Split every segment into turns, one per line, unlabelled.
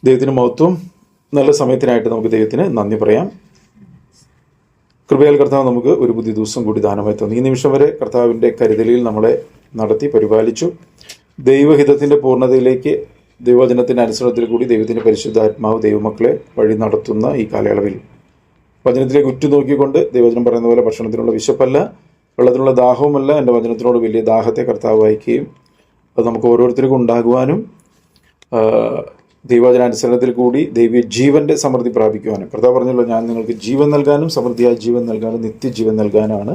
ദൈവത്തിന് മഹത്വം. നല്ല സമയത്തിനായിട്ട് നമുക്ക് ദൈവത്തിന് നന്ദി പറയാം. കൃപയാൽ കർത്താവ് നമുക്ക് ഒരു പുതിയ ദിവസം കൂടി ദാനമായി തന്നു. ഈ നിമിഷം വരെ കർത്താവിൻ്റെ കരുതലിൽ നമ്മളെ നടത്തി പരിപാലിച്ചു. ദൈവഹിതത്തിൻ്റെ പൂർണ്ണതയിലേക്ക് ദൈവവചനത്തിൻ്റെ അനുസരണത്തിൽ കൂടി ദൈവത്തിൻ്റെ പരിശുദ്ധാത്മാവ് ദൈവമക്കളെ വഴി നടത്തുന്ന ഈ കാലയളവിൽ വചനത്തിലേക്ക് ഉറ്റുനോക്കിക്കൊണ്ട് ദൈവവചനം പറയുന്ന പോലെ ഭക്ഷണത്തിനുള്ള വിശപ്പല്ല, വെള്ളത്തിനുള്ള ദാഹവുമല്ല, എൻ്റെ വചനത്തിനോട് വലിയ ദാഹത്തെ കർത്താവ് വായിക്കുകയും അത് നമുക്ക് ഓരോരുത്തർക്കും ഉണ്ടാകുവാനും ദൈവവചനാനുസരണത്തിൽ കൂടി ദൈവീയ ജീവൻ്റെ സമൃദ്ധി പ്രാപിക്കുവാനും കർത്താവ് പറഞ്ഞല്ലോ, ഞാൻ നിങ്ങൾക്ക് ജീവൻ നൽകാനും സമൃദ്ധിയായ ജീവൻ നൽകാനും നിത്യജീവൻ നൽകാനാണ്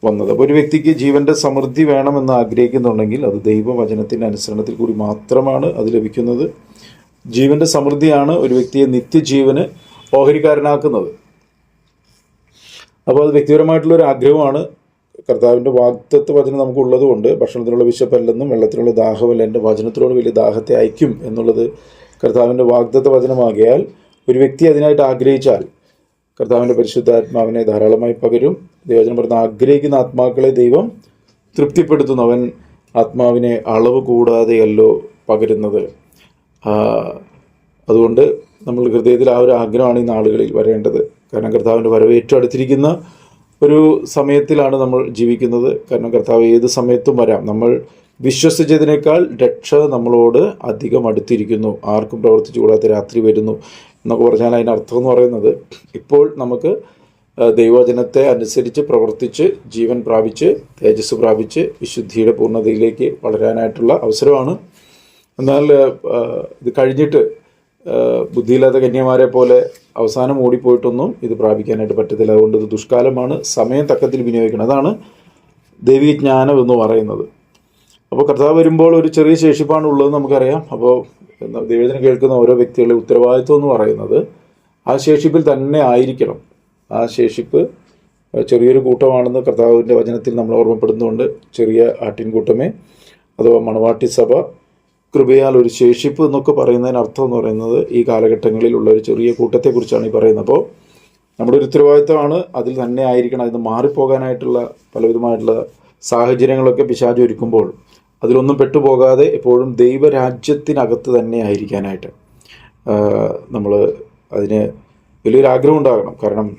വന്നത്. അപ്പോൾ ഒരു വ്യക്തിക്ക് ജീവൻ്റെ സമൃദ്ധി വേണമെന്ന് ആഗ്രഹിക്കുന്നുണ്ടെങ്കിൽ അത് ദൈവവചനത്തിൻ്റെ അനുസരണത്തിൽ കൂടി മാത്രമാണ് അത് ലഭിക്കുന്നത്. ജീവൻ്റെ സമൃദ്ധിയാണ് ഒരു വ്യക്തിയെ നിത്യജീവന് ഓഹരിക്കാരനാക്കുന്നത്. അപ്പോൾ അത് വ്യക്തിപരമായിട്ടുള്ളൊരു ആഗ്രഹമാണ്. കർത്താവിൻ്റെ വാഗ്ദത്ത വചനം നമുക്കുള്ളത് കൊണ്ട് ഭക്ഷണത്തിനുള്ള വിശപ്പല്ലെന്നും വെള്ളത്തിനുള്ള ദാഹമല്ല, എൻ്റെ വചനത്തിനോട് വലിയ ദാഹത്തെ അയക്കും എന്നുള്ളത് കർത്താവിൻ്റെ വാഗ്ദത്ത വചനമാകിയാൽ ഒരു വ്യക്തി അതിനായിട്ട് ആഗ്രഹിച്ചാൽ കർത്താവിൻ്റെ പരിശുദ്ധാത്മാവിനെ ധാരാളമായി പകരും. ദൈവവചനം പറഞ്ഞ ആഗ്രഹിക്കുന്ന ആത്മാക്കളെ ദൈവം തൃപ്തിപ്പെടുത്തുന്നു. അവൻ ആത്മാവിനെ അളവ് കൂടാതെയല്ലോ പകരുന്നത്. അതുകൊണ്ട് നമ്മൾ ഹൃദയത്തിൽ ആ ഒരു ആഗ്രഹമാണ് ഈ നാളുകളിൽ വരേണ്ടത്. കാരണം കർത്താവിൻ്റെ വരവ് ഏറ്റവും അടുത്തിരിക്കുന്ന ഒരു സമയത്തിലാണ് നമ്മൾ ജീവിക്കുന്നത്. കാരണം കർത്താവ് ഏത് സമയത്തും വരാം. നമ്മൾ വിശ്വസിച്ചതിനേക്കാൾ രക്ഷ നമ്മളോട് അധികം അടുത്തിരിക്കുന്നു. ആർക്കും പ്രവർത്തിച്ചു കൂടാത്ത രാത്രി വരുന്നു എന്നൊക്കെ പറഞ്ഞാൽ അതിനർത്ഥം എന്ന് പറയുന്നത് ഇപ്പോൾ നമുക്ക് ദൈവവചനത്തെ അനുസരിച്ച് പ്രവർത്തിച്ച് ജീവൻ പ്രാപിച്ച് തേജസ് പ്രാപിച്ച് വിശുദ്ധിയുടെ പൂർണ്ണതയിലേക്ക് വളരാനായിട്ടുള്ള അവസരമാണ്. എന്നാൽ ഇത് കഴിഞ്ഞിട്ട് ബുദ്ധിയില്ലാത്ത കന്യമാരെ പോലെ അവസാനം ഓടിപ്പോയിട്ടൊന്നും ഇത് പ്രാപിക്കാനായിട്ട് പറ്റത്തില്ല. അതുകൊണ്ട് ഇത് ദുഷ്കാലമാണ്. സമയം തക്കത്തിൽ വിനിയോഗിക്കണം. അതാണ് ദൈവിക ജ്ഞാനം എന്ന് പറയുന്നത്. അപ്പോൾ കർത്താവ് വരുമ്പോൾ ഒരു ചെറിയ ശേഷിപ്പാണ് ഉള്ളത് നമുക്കറിയാം. അപ്പോൾ ദൈവത്തിനെ കേൾക്കുന്ന ഓരോ വ്യക്തികളുടെ ഉത്തരവാദിത്വം എന്ന് പറയുന്നത് ആ ശേഷിപ്പിൽ തന്നെ ആയിരിക്കണം. ആ ശേഷിപ്പ് ചെറിയൊരു കൂട്ടമാണെന്ന് കർത്താവിൻ്റെ വചനത്തിൽ നമ്മൾ ഓർമ്മപ്പെടുന്നുകൊണ്ട്, ചെറിയ ആട്ടിൻകൂട്ടമേ അഥവാ മണവാട്ടി സഭ കൃപയാൽ ഒരു ശേഷിപ്പ് എന്നൊക്കെ പറയുന്നതിന് അർത്ഥം എന്ന് പറയുന്നത് ഈ കാലഘട്ടങ്ങളിലുള്ള ഒരു ചെറിയ കൂട്ടത്തെക്കുറിച്ചാണ് ഈ പറയുന്നത്. അപ്പോൾ നമ്മുടെ ഒരു ഉത്തരവാദിത്തമാണ് അതിൽ തന്നെ ആയിരിക്കണം. അതിന് മാറിപ്പോകാനായിട്ടുള്ള പലവിധമായിട്ടുള്ള സാഹചര്യങ്ങളൊക്കെ പിശാച് ഒരുക്കുമ്പോൾ അതിലൊന്നും പെട്ടുപോകാതെ എപ്പോഴും ദൈവരാജ്യത്തിനകത്ത് തന്നെ ആയിരിക്കാനായിട്ട് നമ്മൾ അതിന് വലിയൊരു ആഗ്രഹം ഉണ്ടാകണം. കാരണം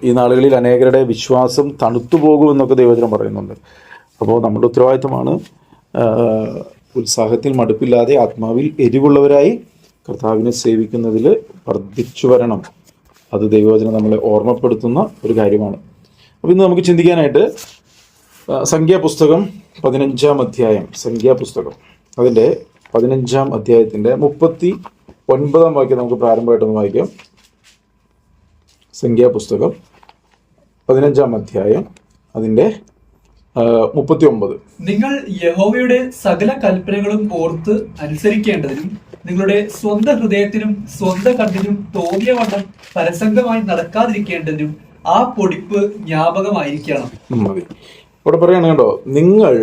ഈ നാളുകളിൽ അനേകരുടെ വിശ്വാസം തണുത്തു പോകുമെന്നൊക്കെ ദൈവവചനം പറയുന്നുണ്ട്. അപ്പോൾ നമ്മുടെ ഉത്തരവാദിത്തമാണ് ഉത്സാഹത്തിൽ മടുപ്പില്ലാതെ ആത്മാവിൽ എരിവുള്ളവരായി കർത്താവിനെ സേവിക്കുന്നതിൽ വർദ്ധിച്ചു വരണം. അത് ദൈവവചനം നമ്മളെ ഓർമ്മപ്പെടുത്തുന്ന ഒരു കാര്യമാണ്. അപ്പോൾ ഇന്ന് നമുക്ക് ചിന്തിക്കാനായിട്ട് സംഖ്യാപുസ്തകം 15-ാം അധ്യായം, സംഖ്യാപുസ്തകം അതിൻ്റെ 15-ാം അധ്യായത്തിൻ്റെ 39-ാം വാക്യം നമുക്ക് പ്രാരംഭമായിട്ടൊന്ന് വായിക്കാം. സംഖ്യാപുസ്തകം 15-ാം അധ്യായം അതിൻ്റെ 39.
നിങ്ങൾ യഹോവയുടെ സകല കൽപ്പനകളും ഓർത്ത് അനുസരിക്കേണ്ടതിനും നിങ്ങളുടെ സ്വന്തം ഹൃദയത്തിനും സ്വന്തം കണ്ണിനും തോന്നിയവണ്ണം പരസംഗമായി നടക്കാതിരിക്കേണ്ടതിനും ആ പൊടിപ്പ് ജ്ഞാപകമായിരിക്കണം.
ഇവിടെ പറയാണ് കേട്ടോ, നിങ്ങൾ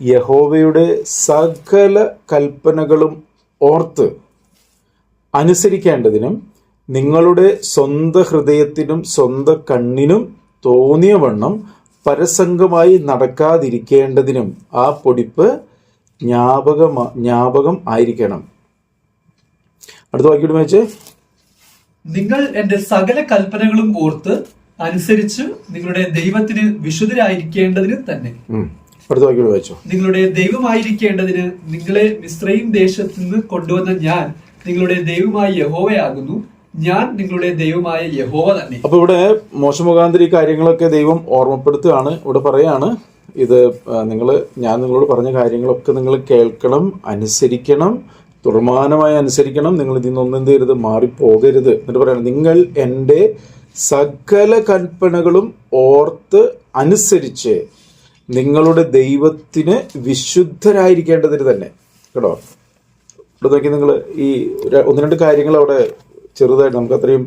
യഹോവയുടെ സകല കൽപ്പനകളും ഓർത്ത് അനുസരിക്കേണ്ടതിനും നിങ്ങളുടെ സ്വന്തം ഹൃദയത്തിനും സ്വന്തം കണ്ണിനും തോന്നിയവണ്ണം പരസംഗമായി നടക്കാതിരിക്കേണ്ടതിനും ആ പൊടിപ്പ് ജ്ഞാപകം ആയിരിക്കണം. അടുത്ത വാക്യം വായിച്ചേ.
നിങ്ങൾ എന്റെ സകല കൽപ്പനകളും ഓർത്ത് അനുസരിച്ച് നിങ്ങളുടെ ദൈവത്തിന് വിശുദ്ധരായിരിക്കേണ്ടതിന് തന്നെ.
അടുത്ത വാക്യം വായിച്ചോ.
നിങ്ങളുടെ ദൈവമായിരിക്കേണ്ടതിന് നിങ്ങളെ മിസ്രയീം ദേശത്ത് നിന്ന് കൊണ്ടുവന്ന ഞാൻ നിങ്ങളുടെ ദൈവമായ യഹോവയാകുന്നു. ഞാൻ നിങ്ങളുടെ ദൈവമായ യഹോവ തന്നെ.
അപ്പൊ ഇവിടെ മോശ മുഖാന്തരം ഈ കാര്യങ്ങളൊക്കെ ദൈവം ഓർമ്മപ്പെടുത്തുകയാണ്. ഇവിടെ പറയാണ്, ഇത് ഞാൻ നിങ്ങളോട് പറഞ്ഞ കാര്യങ്ങളൊക്കെ നിങ്ങൾ കേൾക്കണം, അനുസരിക്കണം, തുടർമാനമായി അനുസരിക്കണം. നിങ്ങൾ ഇതിൽ നിന്നൊന്നും എന്ത് ചെയ്യരുത്, മാറിപ്പോകരുത്. എന്നിട്ട് പറയണം, നിങ്ങൾ എൻ്റെ സകല കൽപ്പനകളും ഓർത്ത് അനുസരിച്ച് നിങ്ങളുടെ ദൈവത്തിന് വിശുദ്ധരായിരിക്കേണ്ടതിന് തന്നെ. കേട്ടോ, ഇവിടെ നോക്കി നിങ്ങൾ ഈ 1-2 കാര്യങ്ങൾ അവിടെ ചെറുതായിട്ട് നമുക്ക് അത്രയും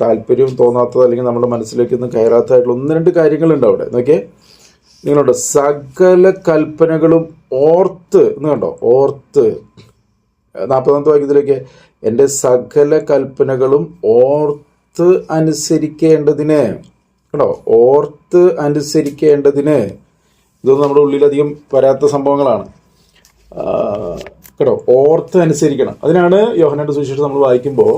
താല്പര്യം തോന്നാത്തത് അല്ലെങ്കിൽ നമ്മുടെ മനസ്സിലേക്കൊന്നും കയറാത്തതായിട്ടുള്ള 1-2 കാര്യങ്ങളുണ്ട് അവിടെ. നോക്കിയേ, നിങ്ങളുണ്ട് സകല കൽപ്പനകളും ഓർത്ത് എന്ന് കണ്ടോ, ഓർത്ത്. 40-ാമത്തെ വാക്യത്തിലേക്ക് എൻ്റെ സകല കൽപ്പനകളും ഓർത്ത് അനുസരിക്കേണ്ടതിന്. കേട്ടോ, ഓർത്ത് അനുസരിക്കേണ്ടതിന്. ഇതൊന്നും നമ്മുടെ ഉള്ളിലധികം വരാത്ത സംഭവങ്ങളാണ്. കേട്ടോ, ഓർത്ത് അനുസരിക്കണം. അതിനാണ് യോഹന്നാന്റെ സുവിശേഷം നമ്മൾ വായിക്കുമ്പോൾ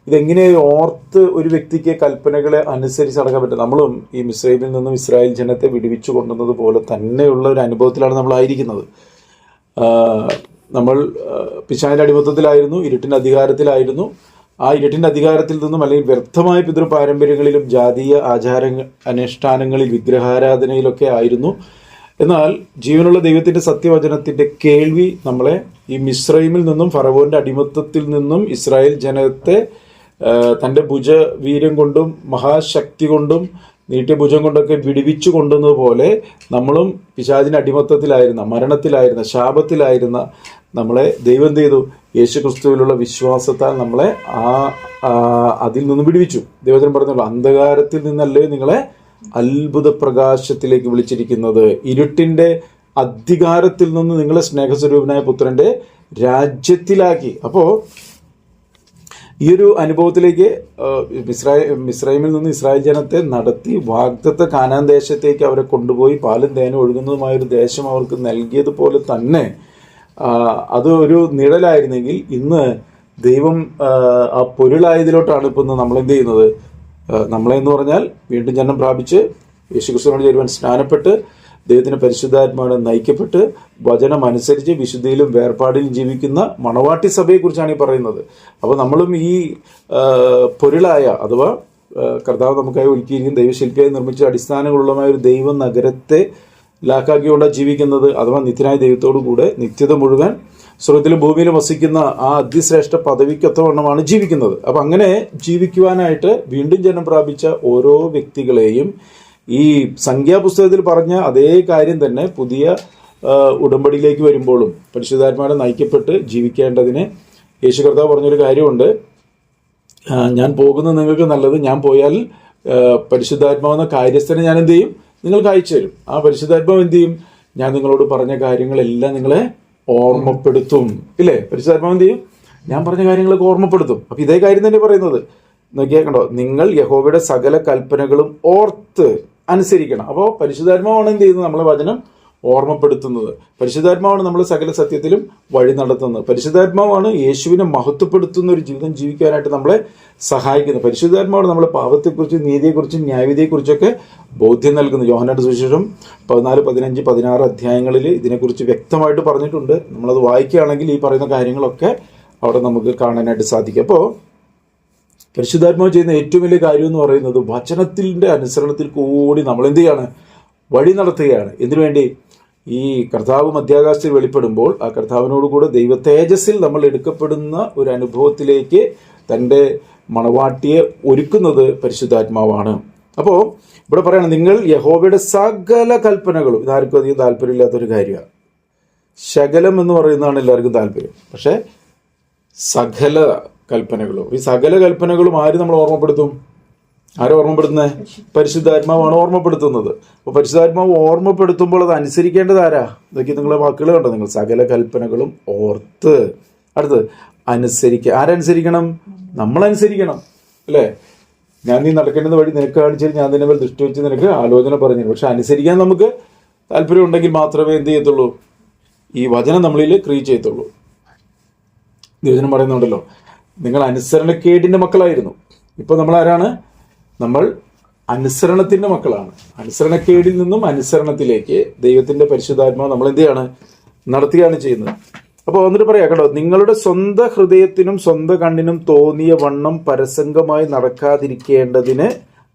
ഇതെങ്ങനെ ഓർത്ത് ഒരു വ്യക്തിക്ക് കൽപ്പനകളെ അനുസരിച്ച് നടക്കാൻ പറ്റും. നമ്മളും ഈ മിസ്രൈമിൽ നിന്നും ഇസ്രായേൽ ജനത്തെ വിടുവിച്ചു കൊണ്ടുവന്നത് പോലെ തന്നെയുള്ള ഒരു അനുഭവത്തിലാണ് നമ്മളായിരിക്കുന്നത്. നമ്മൾ പിശാചിന്റെ അടിമത്തത്തിലായിരുന്നു, ഇരുട്ടിന്റെ അധികാരത്തിലായിരുന്നു. ആ ഇരുട്ടിന്റെ അധികാരത്തിൽ നിന്നും അല്ലെങ്കിൽ വ്യർത്ഥമായ പിതൃ പാരമ്പര്യങ്ങളിലും ജാതീയ അനുഷ്ഠാനങ്ങളിൽ വിഗ്രഹാരാധനയിലൊക്കെ ആയിരുന്നു. എന്നാൽ ജീവനുള്ള ദൈവത്തിന്റെ സത്യവചനത്തിന്റെ കേൾവി നമ്മളെ ഈ മിസ്രൈമിൽ നിന്നും ഫറവോന്റെ അടിമത്തത്തിൽ നിന്നും ഇസ്രായേൽ ജനത്തെ തൻ്റെ ഭുജവീര്യം കൊണ്ടും മഹാശക്തി കൊണ്ടും നീട്ടിയ ഭുജം കൊണ്ടൊക്കെ വിടുവിച്ചു കൊണ്ടുവന്നത് പോലെ നമ്മളും പിശാചിന്റെ അടിമത്തത്തിലായിരുന്ന, മരണത്തിലായിരുന്ന, ശാപത്തിലായിരുന്ന നമ്മളെ ദൈവം എന്ത് ചെയ്തു? യേശു ക്രിസ്തുവിലുള്ള വിശ്വാസത്താൽ നമ്മളെ അതിൽ നിന്ന് വിടുവിച്ചു. ദൈവത്തിന് പറഞ്ഞല്ലോ, അന്ധകാരത്തിൽ നിന്നല്ലേ നിങ്ങളെ അത്ഭുത പ്രകാശത്തിലേക്ക് വിളിച്ചിരിക്കുന്നത്, ഇരുട്ടിന്റെ അധികാരത്തിൽ നിന്ന് നിങ്ങളെ സ്നേഹസ്വരൂപനായ പുത്രന്റെ രാജ്യത്തിലാക്കി. അപ്പോ ഈ ഒരു അനുഭവത്തിലേക്ക് മിസ്രൈമിൽ നിന്ന് ഇസ്രായേൽ ജനത്തെ നടത്തി വാഗ്ദത്ത കാനാൻ ദേശത്തേക്ക് അവരെ കൊണ്ടുപോയി പാലും തേനും ഒഴുകുന്നതുമായൊരു ദേശം അവർക്ക് നൽകിയതുപോലെ തന്നെ അത് ഒരു നിഴലായിരുന്നെങ്കിൽ ഇന്ന് ദൈവം ആ പൊരുളായതിലോട്ടാണ് ഇപ്പം നമ്മളെന്ത് ചെയ്യുന്നത്. നമ്മളെന്ന് പറഞ്ഞാൽ വീണ്ടും ജന്മം പ്രാപിച്ച് യേശുക്രിസ്തുവിനോട് ചേരുവാൻ സ്നാനപ്പെട്ട് ദൈവത്തിന്റെ പരിശുദ്ധാത്മാവിനെ നയിക്കപ്പെട്ട് വചനം അനുസരിച്ച് വിശുദ്ധിയിലും വേർപാടിലും ജീവിക്കുന്ന മണവാട്ടി സഭയെക്കുറിച്ചാണ് ഈ പറയുന്നത്. അപ്പോൾ നമ്മളും ഈ പൊരുളായ അഥവാ കർത്താവ് നമുക്കായി ഒരുക്കിയിരിക്കുന്ന ദൈവശില്പിയായി നിർമ്മിച്ച അടിസ്ഥാനങ്ങളുള്ളമായ ഒരു ദൈവ നഗരത്തെ ലാക്കാക്കിക്കൊണ്ടാണ് ജീവിക്കുന്നത്. അഥവാ നിത്യനായ ദൈവത്തോടു കൂടെ നിത്യത മുഴുവൻ സ്വർഗ്ഗത്തിലും ഭൂമിയിലും വസിക്കുന്ന ആ അതിശ്രേഷ്ഠ പദവിക്കൊത്തവണ്ണമാണ് ജീവിക്കുന്നത്. അപ്പം അങ്ങനെ ജീവിക്കുവാനായിട്ട് വീണ്ടും ജന്മം പ്രാപിച്ച ഓരോ വ്യക്തികളെയും ഈ സംഖ്യാപുസ്തകത്തിൽ പറഞ്ഞ അതേ കാര്യം തന്നെ പുതിയ ഉടമ്പടിയിലേക്ക് വരുമ്പോഴും പരിശുദ്ധാത്മാവിനെ നയിക്കപ്പെട്ട് ജീവിക്കേണ്ടതിന് യേശു കർത്താവ് പറഞ്ഞൊരു കാര്യമുണ്ട്. ഞാൻ പോകുന്നത് നിങ്ങൾക്ക് നല്ലത്, ഞാൻ പോയാൽ പരിശുദ്ധാത്മാവെന്ന കാര്യസ്ഥനെ ഞാൻ എന്ത് ചെയ്യും? നിങ്ങൾക്ക് അയച്ചു തരും. ആ പരിശുദ്ധാത്മാവ് എന്ത് ചെയ്യും? ഞാൻ നിങ്ങളോട് പറഞ്ഞ കാര്യങ്ങളെല്ലാം നിങ്ങളെ ഓർമ്മപ്പെടുത്തും. ഇല്ലേ? പരിശുദ്ധാത്മാവ് എന്ത് ചെയ്യും? ഞാൻ പറഞ്ഞ കാര്യങ്ങളൊക്കെ ഓർമ്മപ്പെടുത്തും. അപ്പൊ ഇതേ കാര്യം തന്നെ പറയുന്നത്. നോക്കിയാൽ കണ്ടോ, നിങ്ങൾ യഹോവയുടെ സകല കൽപ്പനകളും ഓർത്ത് അനുസരിക്കണം. അപ്പോൾ പരിശുദ്ധാത്മാവാണ് എന്ത് ചെയ്യുന്നത്? നമ്മളെ വചനം ഓർമ്മപ്പെടുത്തുന്നത്. പരിശുദ്ധാത്മാവാണ് നമ്മൾ സകല സത്യത്തിലും വഴി നടത്തുന്നത്. പരിശുദ്ധാത്മാവാണ് യേശുവിനെ മഹത്വപ്പെടുത്തുന്ന ഒരു ജീവിതം ജീവിക്കാനായിട്ട് നമ്മളെ സഹായിക്കുന്നത്. പരിശുദ്ധാത്മാവാണ് നമ്മളെ പാപത്തെക്കുറിച്ചും നീതിയെക്കുറിച്ചും ന്യായവിധിയെക്കുറിച്ചൊക്കെ ബോധ്യം നൽകുന്നത്. യോഹന്നാന്റെ സുവിശേഷം 14, 15, 16 അധ്യായങ്ങളിൽ ഇതിനെക്കുറിച്ച് വ്യക്തമായിട്ട് പറഞ്ഞിട്ടുണ്ട്. നമ്മളത് വായിക്കുകയാണെങ്കിൽ ഈ പറയുന്ന കാര്യങ്ങളൊക്കെ അവിടെ നമുക്ക് കാണാനായിട്ട് സാധിക്കും. അപ്പോൾ പരിശുദ്ധാത്മാവ് ചെയ്യുന്ന ഏറ്റവും വലിയ കാര്യം എന്ന് പറയുന്നത് വചനത്തിൻ്റെ അനുസരണത്തിൽ കൂടി നമ്മൾ എന്ത് ചെയ്യാണ്? വഴി നടത്തുകയാണ്. എന്തിനു വേണ്ടി? ഈ കർത്താവ് മധ്യാകാശത്തിൽ വെളിപ്പെടുമ്പോൾ ആ കർത്താവിനോട് കൂടെ ദൈവ തേജസ്സിൽ നമ്മൾ എടുക്കപ്പെടുന്ന ഒരു അനുഭവത്തിലേക്ക് തൻ്റെ മണവാട്ടിയെ ഒരുക്കുന്നത് പരിശുദ്ധാത്മാവാണ്. അപ്പോൾ ഇവിടെ പറയണം, നിങ്ങൾ യഹോവയുടെ സകല കൽപ്പനകളും. ഇതാർക്കും അധികം താല്പര്യമില്ലാത്തൊരു കാര്യമാണ്. ശകലം എന്ന് പറയുന്നതാണ് എല്ലാവർക്കും താല്പര്യം. പക്ഷേ സകല കൽപ്പനകളും, ഈ സകല കൽപ്പനകളും ആര് നമ്മൾ ഓർമ്മപ്പെടുത്തും? ആരെ ഓർമ്മപ്പെടുത്തുന്നത്? പരിശുദ്ധാത്മാവാണ് ഓർമ്മപ്പെടുത്തുന്നത്. അപ്പോൾ പരിശുദ്ധാത്മാവ് ഓർമ്മപ്പെടുത്തുമ്പോൾ അത് അനുസരിക്കേണ്ടത് ആരാ? ഇതൊക്കെ നിങ്ങളെ വാക്കുകൾ കണ്ടോ നിങ്ങൾ? സകല കൽപ്പനകളും ഓർത്ത്. അടുത്ത് അനുസരിക്കുക. ആരനുസരിക്കണം? നമ്മളനുസരിക്കണം. അല്ലേ? ഞാൻ നീ നടക്കേണ്ടത് വഴി നിനക്ക് കാണിച്ചാൽ ഞാൻ നിന്നെ മേൽ ദൃഷ്ടി വെച്ച് നിനക്ക് ആലോചന പറഞ്ഞു. പക്ഷെ അനുസരിക്കാൻ നമുക്ക് താല്പര്യം ഉണ്ടെങ്കിൽ മാത്രമേ എന്ത് ചെയ്യത്തുള്ളൂ? ഈ വചനം നമ്മളിൽ ക്രിയ ചെയ്യത്തുള്ളൂ. ദൈവജനം പറയുന്നുണ്ടല്ലോ, നിങ്ങൾ അനുസരണക്കേടിന്റെ മക്കളായിരുന്നു. ഇപ്പൊ നമ്മൾ ആരാണ്? നമ്മൾ അനുസരണത്തിന്റെ മക്കളാണ്. അനുസരണക്കേടിൽ നിന്നും അനുസരണത്തിലേക്ക് ദൈവത്തിന്റെ പരിശുദ്ധാത്മാവ് നമ്മൾ എന്ത് ചെയ്യാണ്? നടത്തുകയാണ് ചെയ്യുന്നത്. അപ്പോൾ വന്നിട്ട് പറയാം കേട്ടോ, നിങ്ങളുടെ സ്വന്തം ഹൃദയത്തിനും സ്വന്തം കണ്ണിനും തോന്നിയ വണ്ണം പരസംഗമായി നടക്കാതിരിക്കേണ്ടതിന്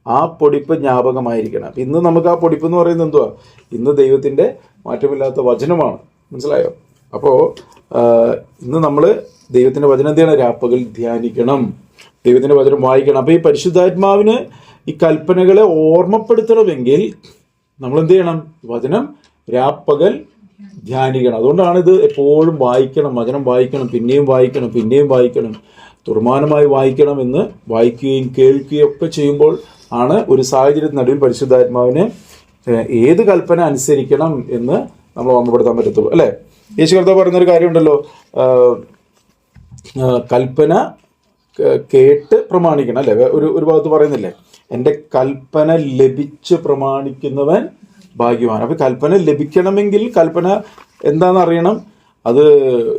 ആ പൊടിപ്പ് ജ്ഞാപകമായിരിക്കണം. അപ്പം ഇന്ന് നമുക്ക് ആ പൊടിപ്പ് എന്ന് പറയുന്നത് എന്തുവാ? ഇന്ന് ദൈവത്തിന്റെ മാറ്റമില്ലാത്ത വചനമാണ്. മനസ്സിലായോ? അപ്പോൾ ഇന്ന് നമ്മൾ ദൈവത്തിന്റെ വചനം എന്ത് ചെയ്യണം? രാപ്പകൽ ധ്യാനിക്കണം, ദൈവത്തിന്റെ വചനം വായിക്കണം. അപ്പൊ ഈ പരിശുദ്ധാത്മാവിന് ഈ കൽപ്പനകളെ ഓർമ്മപ്പെടുത്തണമെങ്കിൽ നമ്മൾ എന്ത് ചെയ്യണം? വചനം രാപ്പകൽ ധ്യാനിക്കണം. അതുകൊണ്ടാണ് ഇത് എപ്പോഴും വായിക്കണം, വചനം വായിക്കണം, പിന്നെയും വായിക്കണം, പിന്നെയും വായിക്കണം, തുർമാനമായി വായിക്കണം എന്ന് വായിക്കുകയും കേൾക്കുകയും ഒക്കെ ചെയ്യുമ്പോൾ ആണ് ഒരു സാഹചര്യത്തിനടുവിൽ പരിശുദ്ധാത്മാവിന് ഏത് കൽപ്പന അനുസരിക്കണം എന്ന് നമ്മൾ ഓർമ്മപ്പെടുത്താൻ പറ്റത്തുള്ളൂ. അല്ലേ? യേശു കർത്താവ് പറയുന്നൊരു കാര്യമുണ്ടല്ലോ, കൽപ്പന കേട്ട് പ്രമാണിക്കണം. അല്ലേ? ഒരു ഭാഗത്ത് പറയുന്നില്ലേ, എൻ്റെ കൽപ്പന ലഭിച്ച് പ്രമാണിക്കുന്നവൻ ഭാഗ്യവാൻ. അപ്പൊ കൽപ്പന ലഭിക്കണമെങ്കിൽ കൽപ്പന എന്താണെന്ന് അറിയണം. അത്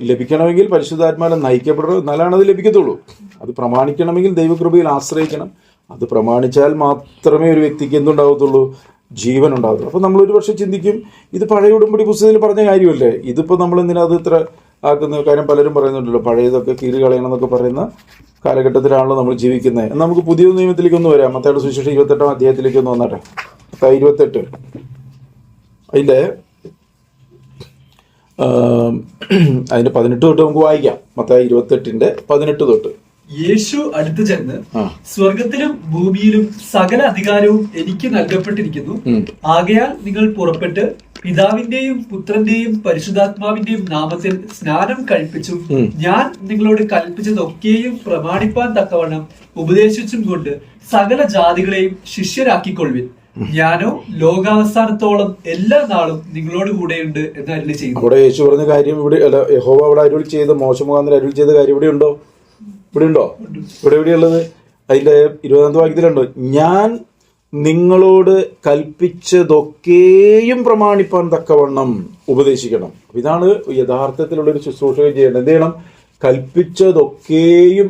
ലഭിക്കണമെങ്കിൽ പരിശുദ്ധാത്മാവിൽ നയിക്കപ്പെടണം, എന്നാലാണ് അത് ലഭിക്കത്തുള്ളൂ. അത് പ്രമാണിക്കണമെങ്കിൽ ദൈവകൃപയിൽ ആശ്രയിക്കണം. അത് പ്രമാണിച്ചാൽ മാത്രമേ ഒരു വ്യക്തിക്ക് എന്തുണ്ടാകത്തുള്ളൂ? ജീവൻ ഉണ്ടാകത്തുള്ളൂ. അപ്പോൾ നമ്മളൊരു പക്ഷേ ചിന്തിക്കും, ഇത് പഴയ ഉടമ്പടി പുസ്തകത്തിൽ പറഞ്ഞ കാര്യമല്ലേ, ഇതിപ്പോൾ നമ്മൾ എന്തിനാ അത് ഇത്ര ആക്കുന്ന? കാര്യം പലരും പറയുന്നുണ്ടല്ലോ, പഴയതൊക്കെ കീറി കളയണം എന്നൊക്കെ പറയുന്ന കാലഘട്ടത്തിലാണല്ലോ നമ്മൾ ജീവിക്കുന്നത്. എന്നാൽ നമുക്ക് പുതിയ നിയമത്തിലേക്ക് ഒന്ന് വരാം. മത്തായിയുടെ സുവിശേഷം 28-ാം അധ്യായത്തിലേക്ക് ഒന്ന് വന്നട്ടെ. 28 അതിൻ്റെ 18 തൊട്ട് നമുക്ക് വായിക്കാം. മത്തായി 28-18 തൊട്ട്.
യേശു അടുത്തു ചെന്ന്, സ്വർഗത്തിലും ഭൂമിയിലും സകല അധികാരവും എനിക്ക് നൽകപ്പെട്ടിരിക്കുന്നു. ആകയാൽ നിങ്ങൾ പുറപ്പെട്ട് പിതാവിന്റെയും പുത്രന്റെയും പരിശുദ്ധാത്മാവിന്റെയും നാമത്തിൽ സ്നാനം കഴിപ്പിച്ചും ഞാൻ നിങ്ങളോട് കൽപ്പിച്ചതൊക്കെയും പ്രമാണിപ്പാൻ തക്കവണ്ണം ഉപദേശിച്ചും കൊണ്ട് സകല ജാതികളെയും ശിഷ്യരാക്കിക്കൊള്ളുവിൻ. ഞാനോ ലോകാവസാനത്തോളം എല്ലാ നാളും നിങ്ങളോട് കൂടെയുണ്ട് എന്ന് അരുളി ചെയ്യുന്നു.
അവിടെ യേശു പറഞ്ഞ കാര്യം ഇവിടെ അല്ല, യഹോവ അവിടെ അരുളി ചെയ്ത, മോശ മുഖാന്തരം അരുളി ചെയ്ത കാര്യം ഇവിടെ ഉണ്ടോ? ഇവിടെ ഉണ്ടോ? ഇവിടെ എവിടെയുള്ളത്? അതിന്റെ 20-ാമത്തെ വാക്യത്തിലുണ്ടോ? ഞാൻ നിങ്ങളോട് കൽപ്പിച്ചതൊക്കെയും പ്രമാണിപ്പാൻ തക്കവണ്ണം ഉപദേശിക്കണം. ഇതാണ് യഥാർത്ഥത്തിലുള്ളൊരു ശുശ്രൂഷകൻ ചെയ്യേണ്ടത്. എന്ത് ചെയ്യണം? കൽപ്പിച്ചതൊക്കെയും